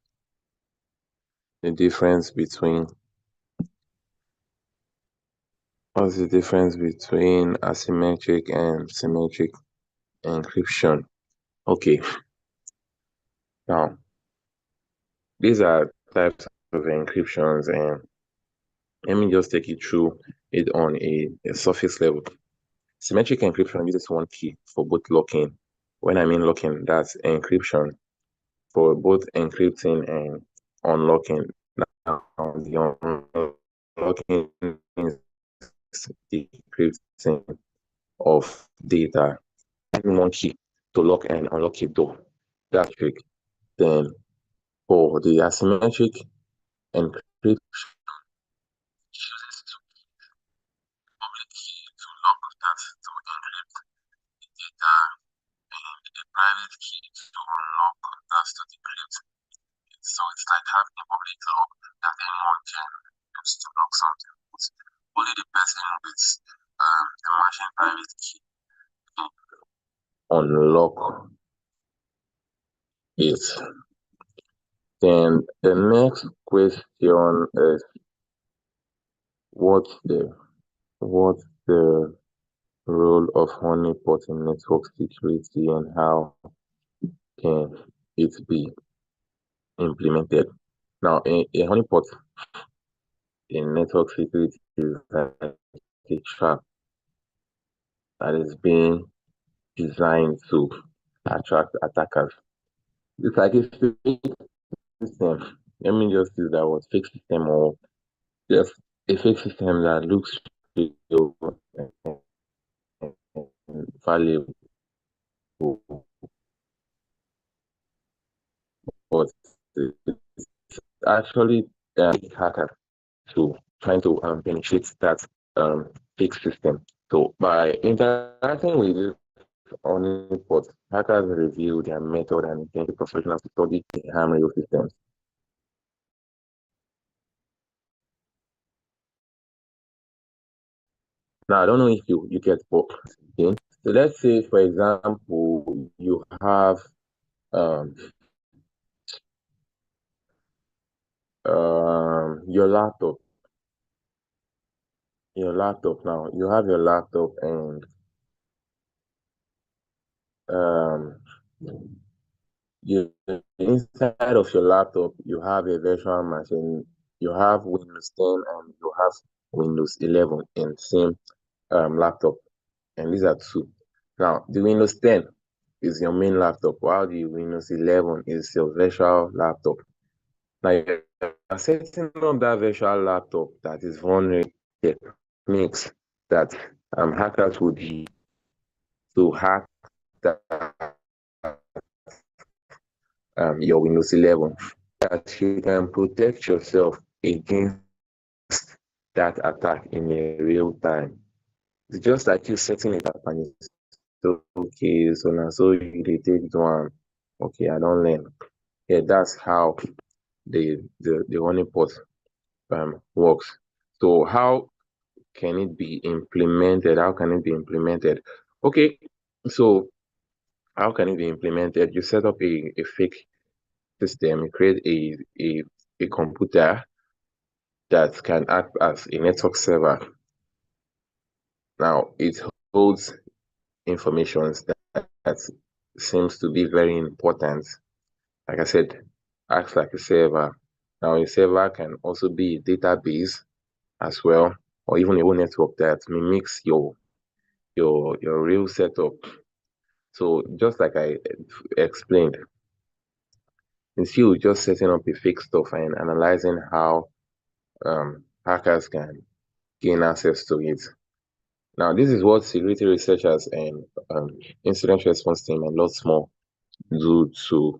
the difference between asymmetric and symmetric encryption? Okay, now these are types of encryptions, and let me just take you through it on a surface level. Symmetric encryption uses one key for both locking. When I mean locking, that's encryption for both encrypting and unlocking. Now, the unlocking is decrypting of data. Having one key to lock and unlock a door. That's trick. Then for the asymmetric encryption, uses public key to lock that to encrypt the data and a private key to unlock that's to decrypt it. So it's like having a public lock that anyone can use to lock something. But only the person with the machine private key to unlock it. Then the next question is what's the role of honeypot in network security and how can it be implemented? Now, a honeypot in network security is like a trap that is being designed to attract attackers. It's like a fake system. Let me just use that word, fake system, or just a fake system that looks real and valuable, but it's actually hackers to trying to penetrate that fake system. So by interacting with this honeypot, hackers reveal their method and intent professionals to study and harm real systems. Now I don't know if you get what I'm saying. So let's say, for example, you have um, your laptop. Now you have your laptop and um, you inside of your laptop you have a virtual machine. You have Windows 10 and you have Windows 11 in same laptop, and these are two. Now the Windows 10 is your main laptop, while the Windows 11 is your virtual laptop. Now you're setting up that virtual laptop that is vulnerable techniques that hackers would use to hack that your Windows 11, that you can protect yourself against that attack in a real time. It's just like you setting it up and it's okay, so now so you take one. Okay, I don't learn. Yeah, that's how the running pot works. So how can it be implemented? How can it be implemented? Okay, so how can it be implemented? You set up a fake system, you create a computer that can act as a network server. Now it holds information that seems to be very important. Like I said, acts like a server. Now a server can also be a database as well, or even a whole network that mimics your real setup. So just like I explained, instead of just setting up a fake stuff and analyzing how hackers can gain access to it. Now, this is what security researchers and incident response team and lots more do to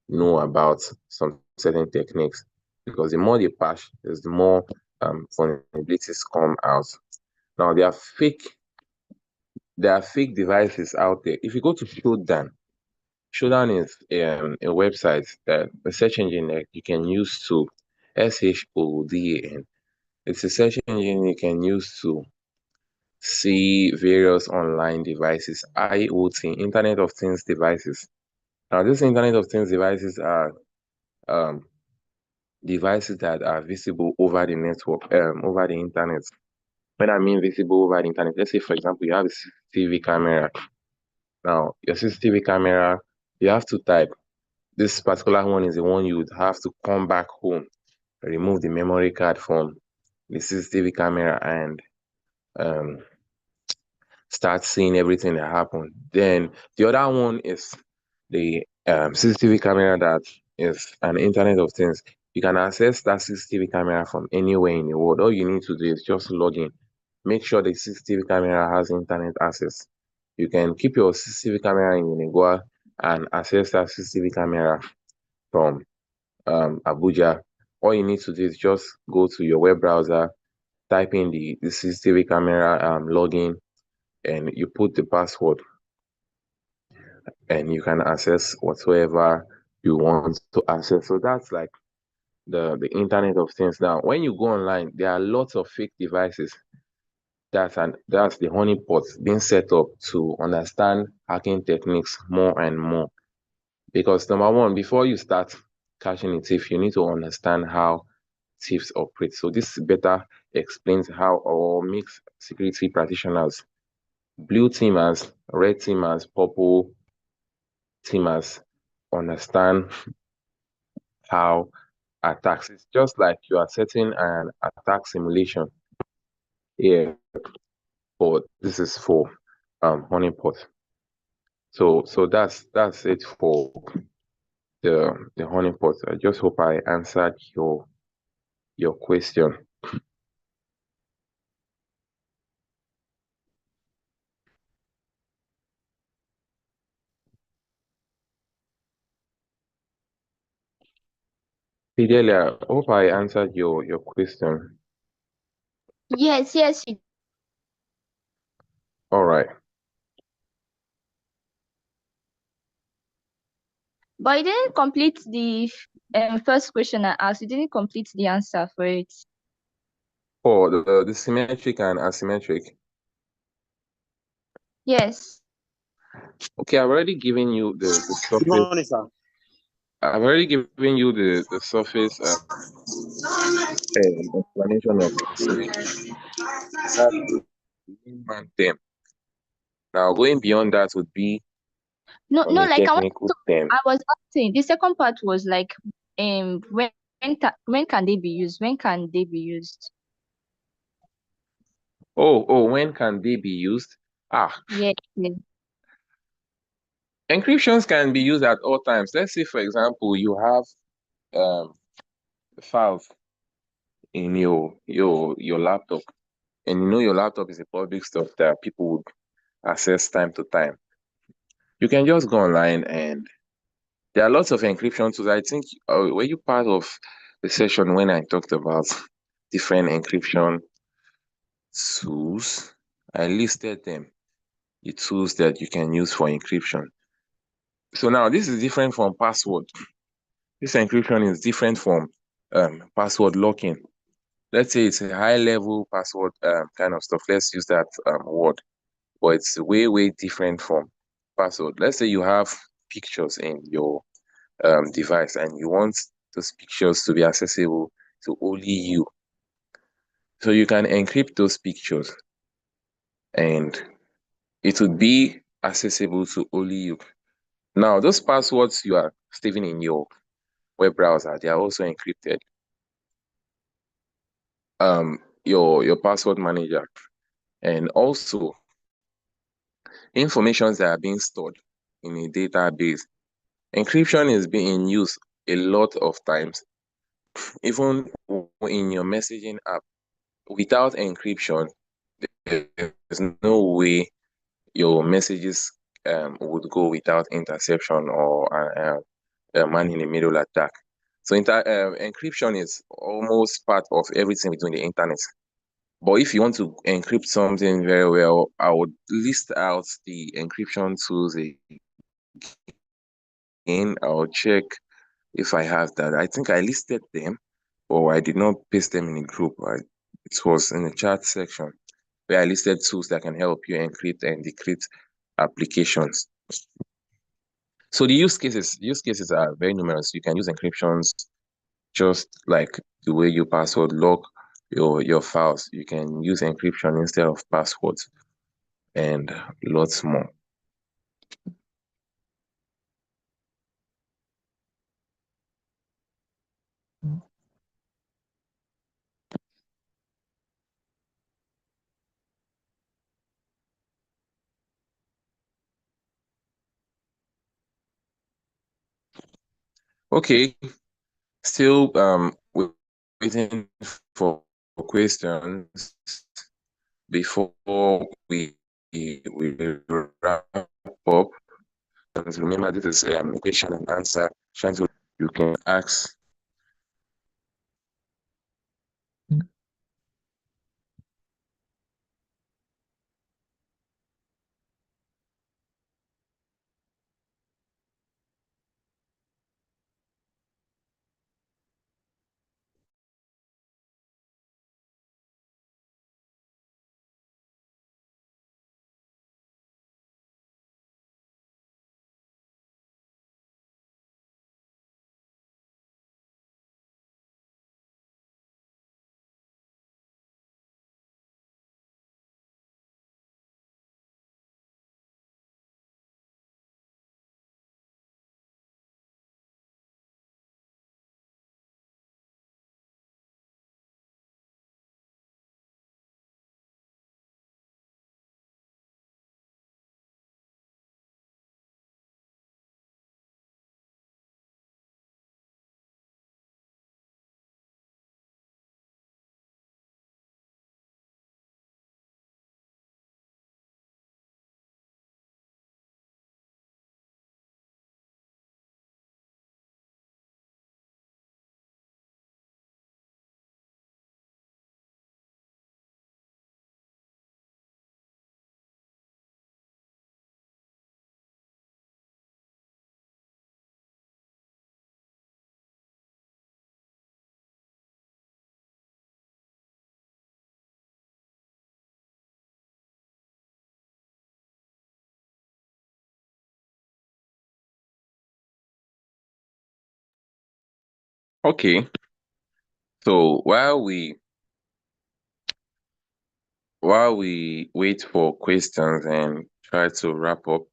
know about some certain techniques, because the more they patch, the more vulnerabilities come out. Now, there are fake devices out there. If you go to Shodan is a website, that a search engine that you can use to SHODAN. It's a search engine you can use to see various online devices, IoT, Internet of Things devices. Now, these Internet of Things devices are devices that are visible over the network, over the internet. When I mean visible over the internet, let's say, for example, you have a CCTV camera. Now, your CCTV camera, you have to type. This particular one is the one you would have to come back home, remove the memory card from the CCTV camera, and um, start seeing everything that happened. Then the other one is the CCTV camera that is an Internet of Things. You can access that CCTV camera from anywhere in the world. All you need to do is just log in. Make sure the CCTV camera has internet access. You can keep your CCTV camera in Nigeria and access that CCTV camera from Abuja. All you need to do is just go to your web browser, type in the CCTV camera login, and you put the password, and you can access whatsoever you want to access. So that's like the Internet of Things. Now, when you go online, there are lots of fake devices. That's the honeypot being set up to understand hacking techniques more and more. Because number one, before you start catching a thief, you need to understand how thieves operate. So this better explains how, or makes security practitioners, blue teamers, red teamers, purple teamers, understand how attacks. It's just like you are setting an attack simulation here, but this is for honeypot. So that's it for the honeypot. I just hope I answered your question. Fidelia, I hope I answered your question. Yes, yes. All right. But you didn't complete the first question I asked. You didn't complete the answer for it. Oh, the symmetric and asymmetric. Yes. Okay, I've already given you the Good surface. morning, sir. I've already given you the surface explanation of asymmetry. That's the main term. Now, going beyond that would be No, on a like technical term. I was asking. The second part was like, when can they be used? When can they be used? Oh, when can they be used? Yeah. Encryptions can be used at all times. Let's say, for example, you have files in your laptop, and you know your laptop is a public stuff that people would access time to time. You can just go online, and there are lots of encryption tools. I think were you part of the session when I talked about different encryption tools? I listed them, the tools that you can use for encryption. So now this is different from password. This encryption is different from password locking. Let's say it's a high level password kind of stuff. Let's use that word, but it's way, way different from password. Let's say you have pictures in your device, and you want those pictures to be accessible to only you. So you can encrypt those pictures, and it would be accessible to only you. Now, those passwords you are saving in your web browser, they are also encrypted. Your password manager, and also informations that are being stored in a database. Encryption is being used a lot of times even in your messaging app, without encryption, there's no way your messages would go without interception or a man-in-the-middle attack. So encryption is almost part of everything we do in the internet. But if you want to encrypt something very well, I would list out the encryption tools again. I'll check if I have that. I think I listed them, or I did not paste them in a group. It was in the chat section where I listed tools that can help you encrypt and decrypt applications. So the use cases are very numerous. You can use encryptions just like the way you password lock your files. You can use encryption instead of passwords and lots more. Okay, still waiting for questions before we wrap up. And remember, this is a question and answer. Trying to you can ask. Okay, so while we wait for questions and try to wrap up,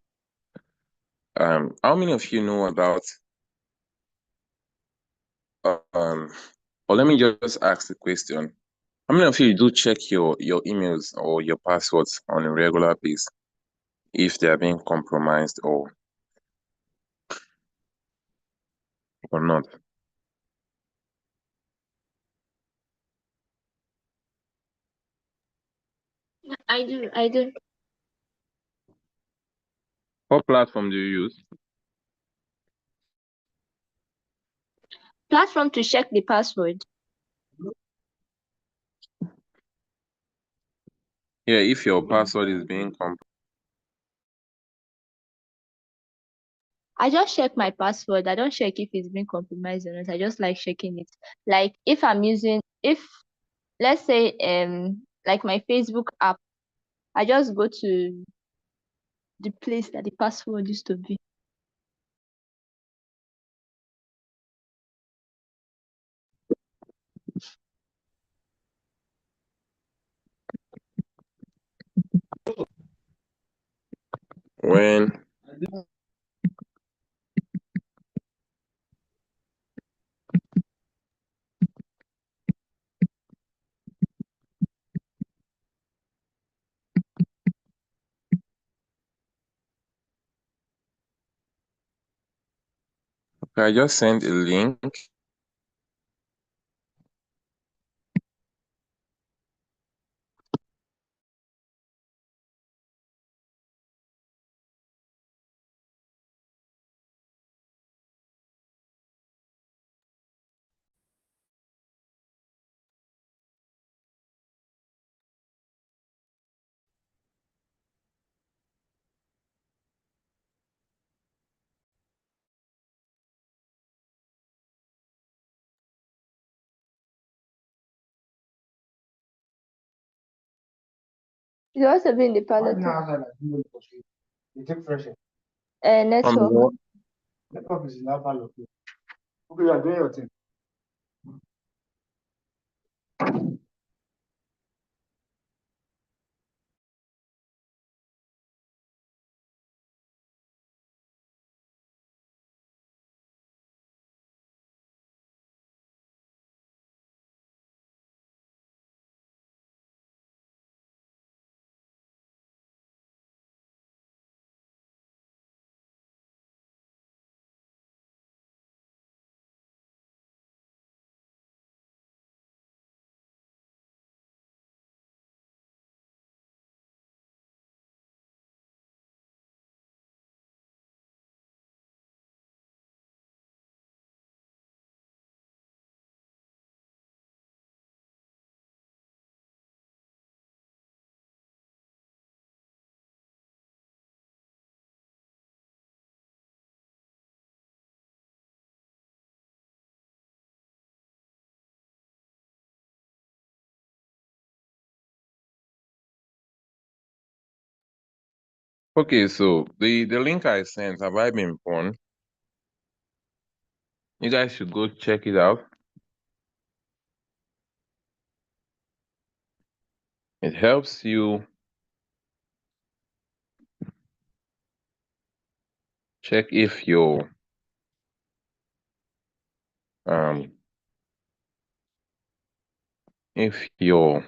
how many of you know about or let me just ask the question. How many of you do check your emails or your passwords on a regular basis if they are being compromised or not? I do. What platform do you use? Platform to check the password. Yeah, if your password is being compromised. I just check my password. I don't check if it's been compromised or not. I just like checking it. Like if let's say like my Facebook app, I just go to the place that the password used to be. When I just sent a link It's also been the Why pilot. now outside like you you take fresh air? Network. what? Network is in that part of you. Okay, you are doing your thing. Okay, so the link I sent, have I been informed? You guys should go check it out. It helps you check if your um if your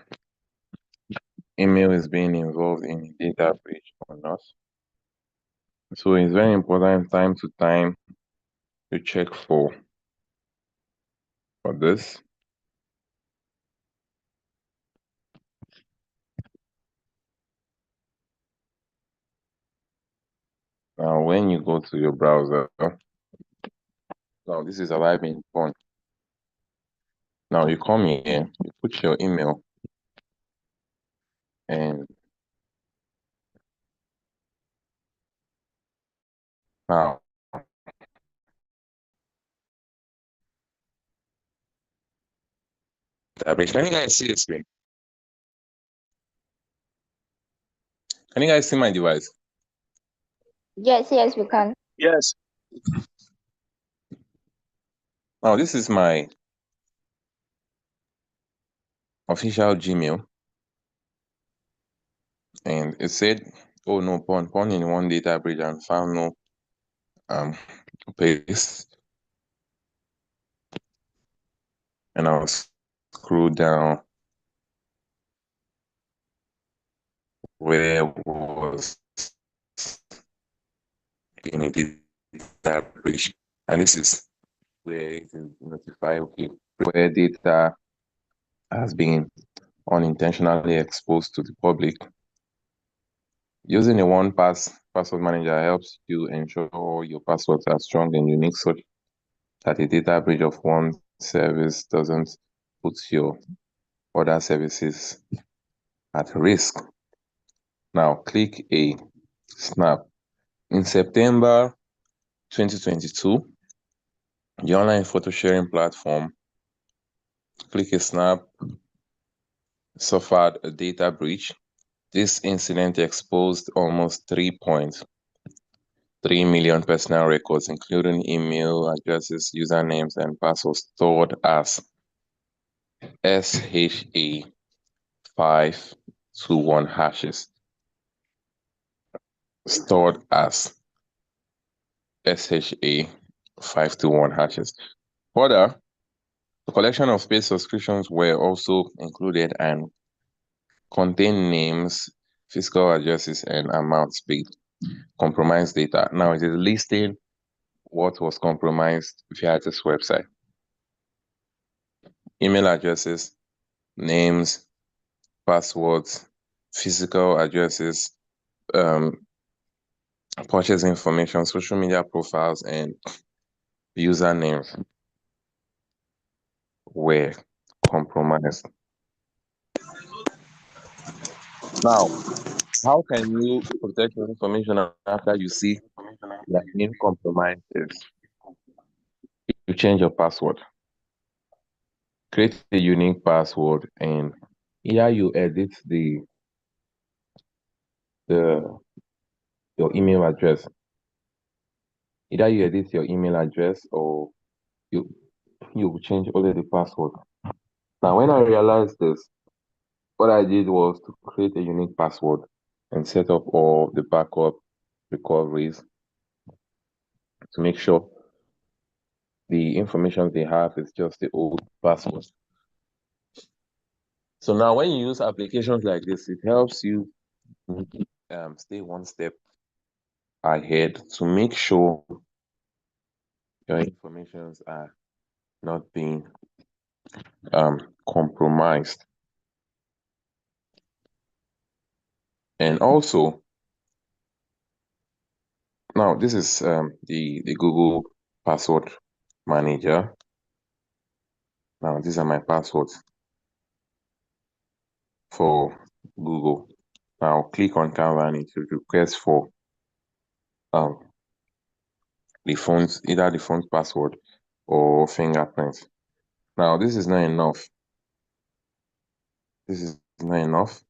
email is being involved in a data breach or not. So it's very important time to time to check for this. Now, when you go to your browser, now this is Alive in phone. Now you come here, you put your email, and now can you guys see the screen? Can you guys see my device? Yes, we can. Yes. Now this is my official Gmail, and it said, "Oh no, porn in one data breach and found no paste." And I'll scroll down where was in a data breach, and this is where it is notified, okay, where data has been unintentionally exposed to the public. Using a password manager helps you ensure all your passwords are strong and unique such that a data breach of one service doesn't put your other services at risk. Now click a snap. In September 2022, the online photo sharing platform Click a Snap suffered a data breach. This incident exposed almost 3.3 million personal records, including email addresses, usernames, and passwords stored as SHA-521 hashes. Stored as SHA-521 hashes. Further, the collection of paid subscriptions were also included and contain names, physical addresses, and amounts paid. Compromised data. Now it is listing what was compromised via this website. Email addresses, names, passwords, physical addresses, purchase information, social media profiles, and usernames were compromised. Now, how can you protect your information after you see that being compromised is you change your password. Create a unique password, and here you edit the your email address. Either you edit your email address or you will change only the password. Now, when I realized this, what I did was to create a unique password and set up all the backup recoveries to make sure the information they have is just the old password. So now when you use applications like this, it helps you stay one step ahead to make sure your informations are not being compromised. And also, now this is the Google password manager. Now these are my passwords for Google. Now click on Canva and it will request for the phone's either the phone's password or fingerprint. Now this is not enough. This is not enough.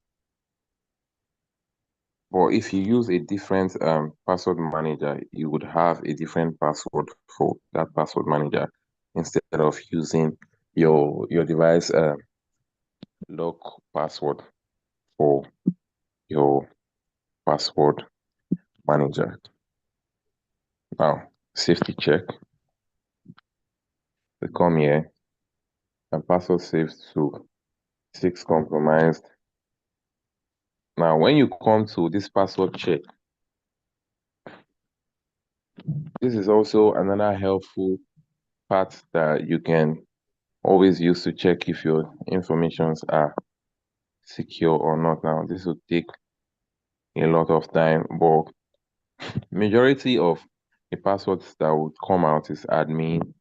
But if you use a different password manager, you would have a different password for that password manager instead of using your device lock password for your password manager. Now, safety check. We come here and password saved to 6 compromised. Now, when you come to this password check, this is also another helpful part that you can always use to check if your informations are secure or not. Now, this will take a lot of time, but majority of the passwords that would come out is admin.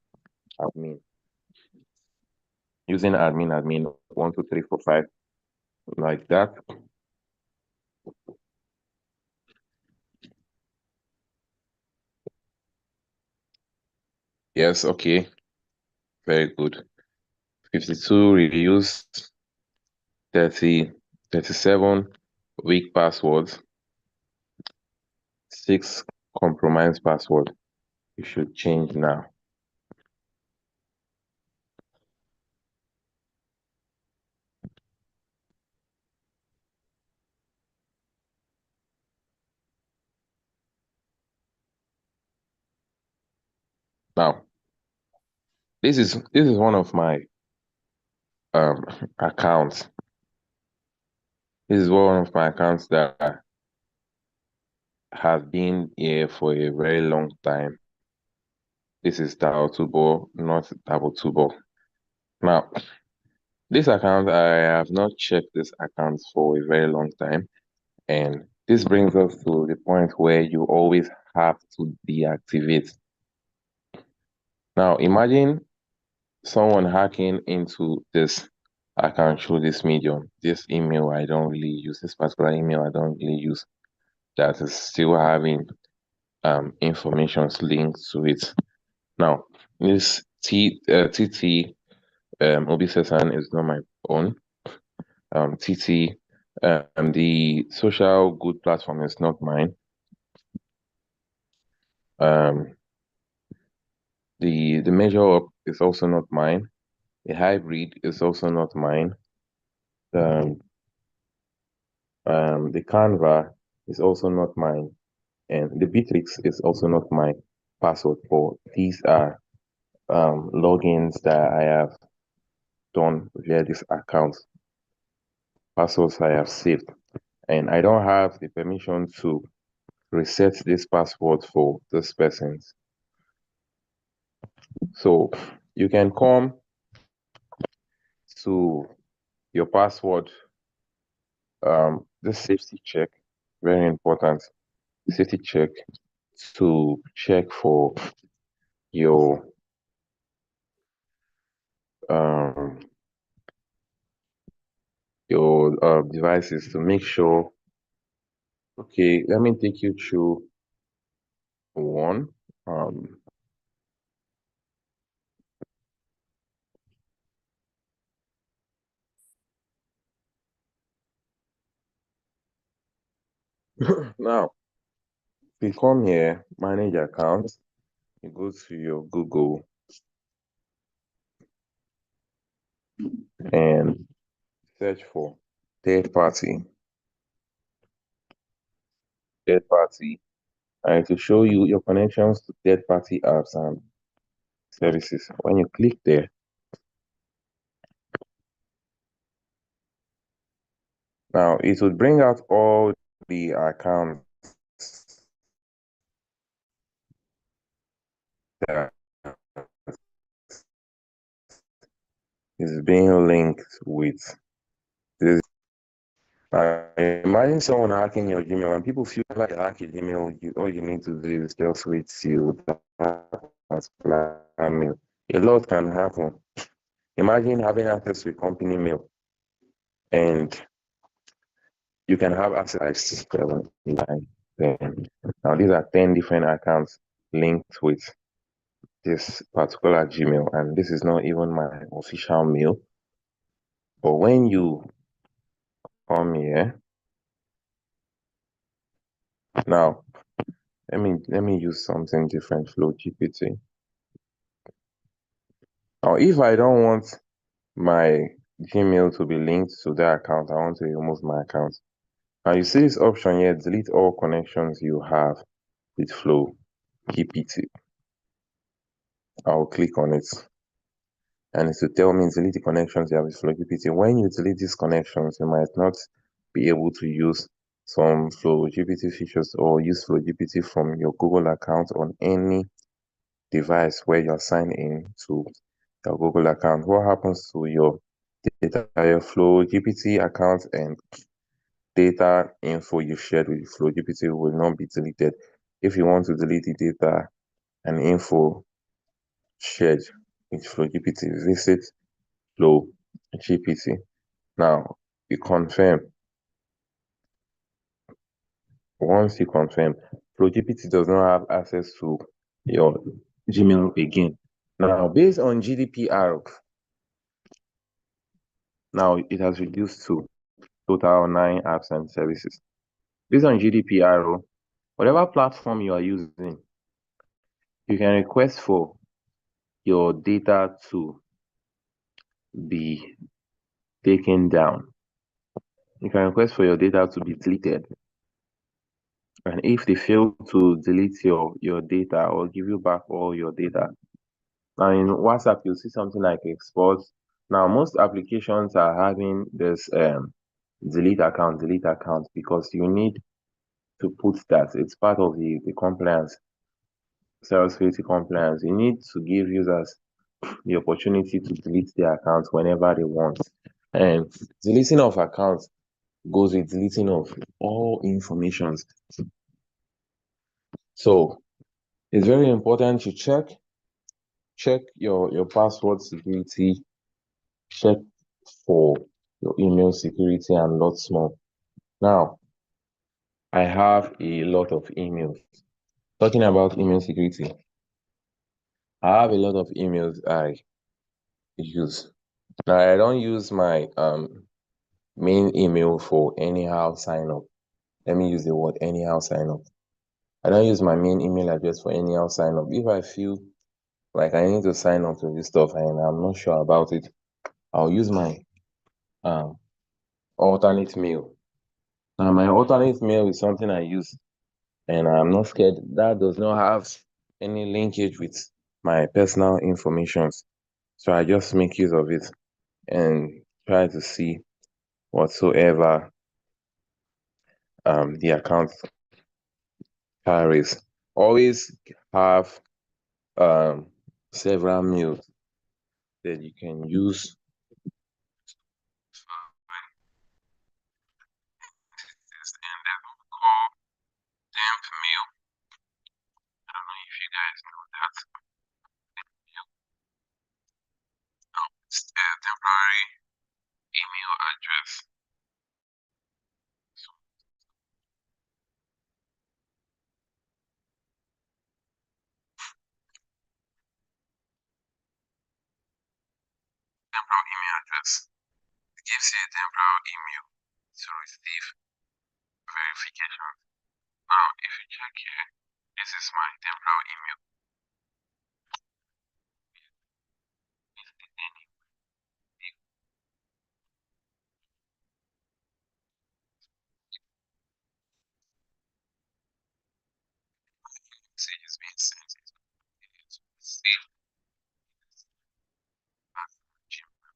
Using admin 1, 2, 3, 4, 5, like that. Yes, okay, very good. 52 reuse 37 weak passwords, 6 compromised password. You should change now. Now, this is one of my accounts. This is one of my accounts that have been here for a very long time. This is Taotubo, not Tabotubo. Now, this account, I have not checked this account for a very long time. And this brings us to the point where you always have to deactivate. Now, imagine someone hacking into this account through this medium, this email I don't really use, this particular email I don't really use, that is still having information linked to it. Now, this TT Obisesan is not my own. TT, the social good platform is not mine. The measure up is also not mine. The hybrid is also not mine. The Canva is also not mine, and the Bitrix is also not my password. For these are logins that I have done via this account, passwords I have saved, and I don't have the permission to reset this password for this persons. So you can come to your password, this safety check, very important safety check, to check for your devices to make sure. Okay, let me take you through one. Now, you come here, manage account, you go to your Google and search for third party, and to show you your connections to third party apps and services. When you click there, now it will bring out all the accounts that is being linked with this. Imagine someone hacking your Gmail. When people feel like hack your Gmail, all you need to do is just wait till that particular mail. A lot can happen. Imagine having access to a company mail and you can have access to 7, 9, 10. Now these are 10 different accounts linked with this particular Gmail, and this is not even my official mail. But when you come here, now let me use something different, Flow GPT. Now, if I don't want my Gmail to be linked to that account, I want to remove my account. Now you see this option here, delete all connections you have with Flow GPT. I'll click on it. And it will tell me delete the connections you have with Flow GPT. When you delete these connections, you might not be able to use some Flow GPT features or use Flow GPT from your Google account on any device where you're signed in to your Google account. What happens to your data, your Flow GPT account and data info you shared with Flow GPT will not be deleted. If you want to delete the data and info shared with Flow GPT, visit Flow GPT. Now, you confirm. Once you confirm, Flow GPT does not have access to your Gmail again. Now, based on GDPR, now it has reduced to total 9 apps and services. Based on GDPR, whatever platform you are using, you can request for your data to be taken down. You can request for your data to be deleted. And if they fail to delete your data or give you back all your data, now in WhatsApp, you'll see something like export. Now, most applications are having this delete account because you need to put that. It's part of the compliance, cybersecurity compliance. You need to give users the opportunity to delete their accounts whenever they want. And deleting of accounts goes with deleting of all informations. So it's very important to check your password security, check for your email security and lots more. Now, I have a lot of emails. Talking about email security, I have a lot of emails I use. Now, I don't use my main email for anyhow sign up. Let me use the word anyhow sign up. I don't use my main email address for anyhow sign up. If I feel like I need to sign up to this stuff and I'm not sure about it, I'll use my alternate mail. Now, my alternate mail is something I use and I'm not scared. That does not have any linkage with my personal information. So I just make use of it and try to see whatsoever the account carries. Always have several mails that you can use. And there's what we call temp mail. I don't know if you guys know that. It's a temporary email address. So temporary email address. It gives you a temporary email to receive verification Now, if you check here, this is my temporal email. Message is being sent. It's saved as Gmail.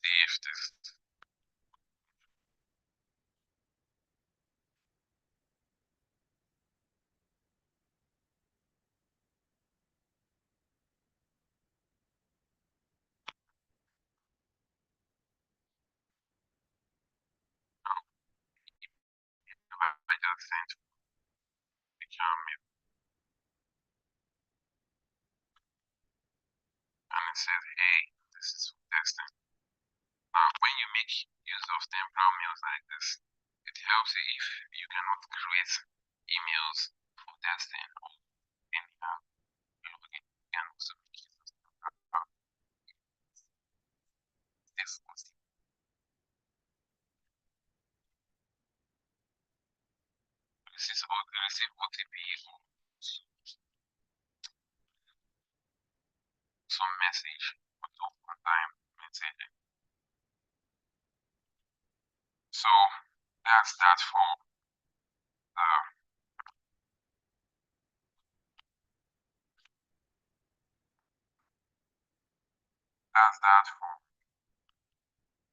Save this. I just sent the Gmail, and it says, hey, this is for testing. Now, when you make use of temporal mails like this, it helps you if you cannot create emails for testing or anyhow. You can also make use of temporal. This was receive OTP or some message or one time message. So that's that for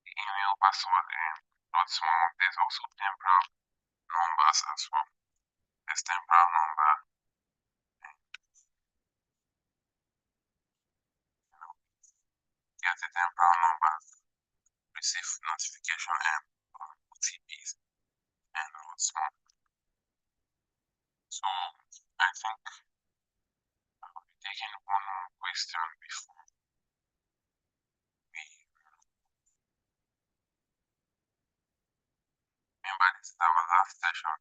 the email password and not small. There's also temporal numbers as well. There's temporal number. Get the temporal number, receive notification and OTPs and what's more. So I think I'll be taking one more question before we remember this is our last session.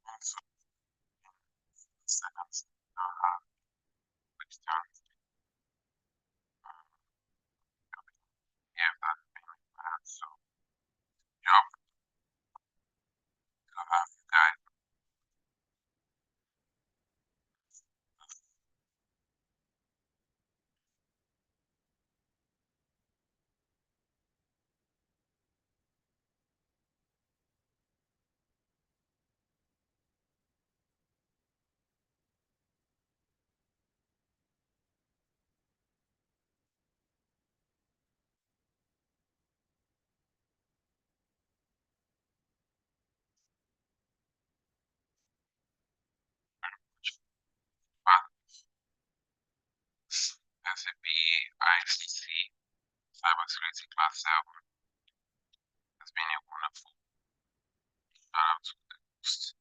Also, seconds questions. Give that payment plan. So job to have you guys but SAP ICC Cybersecurity Class 7 has been a wonderful shout out to the host.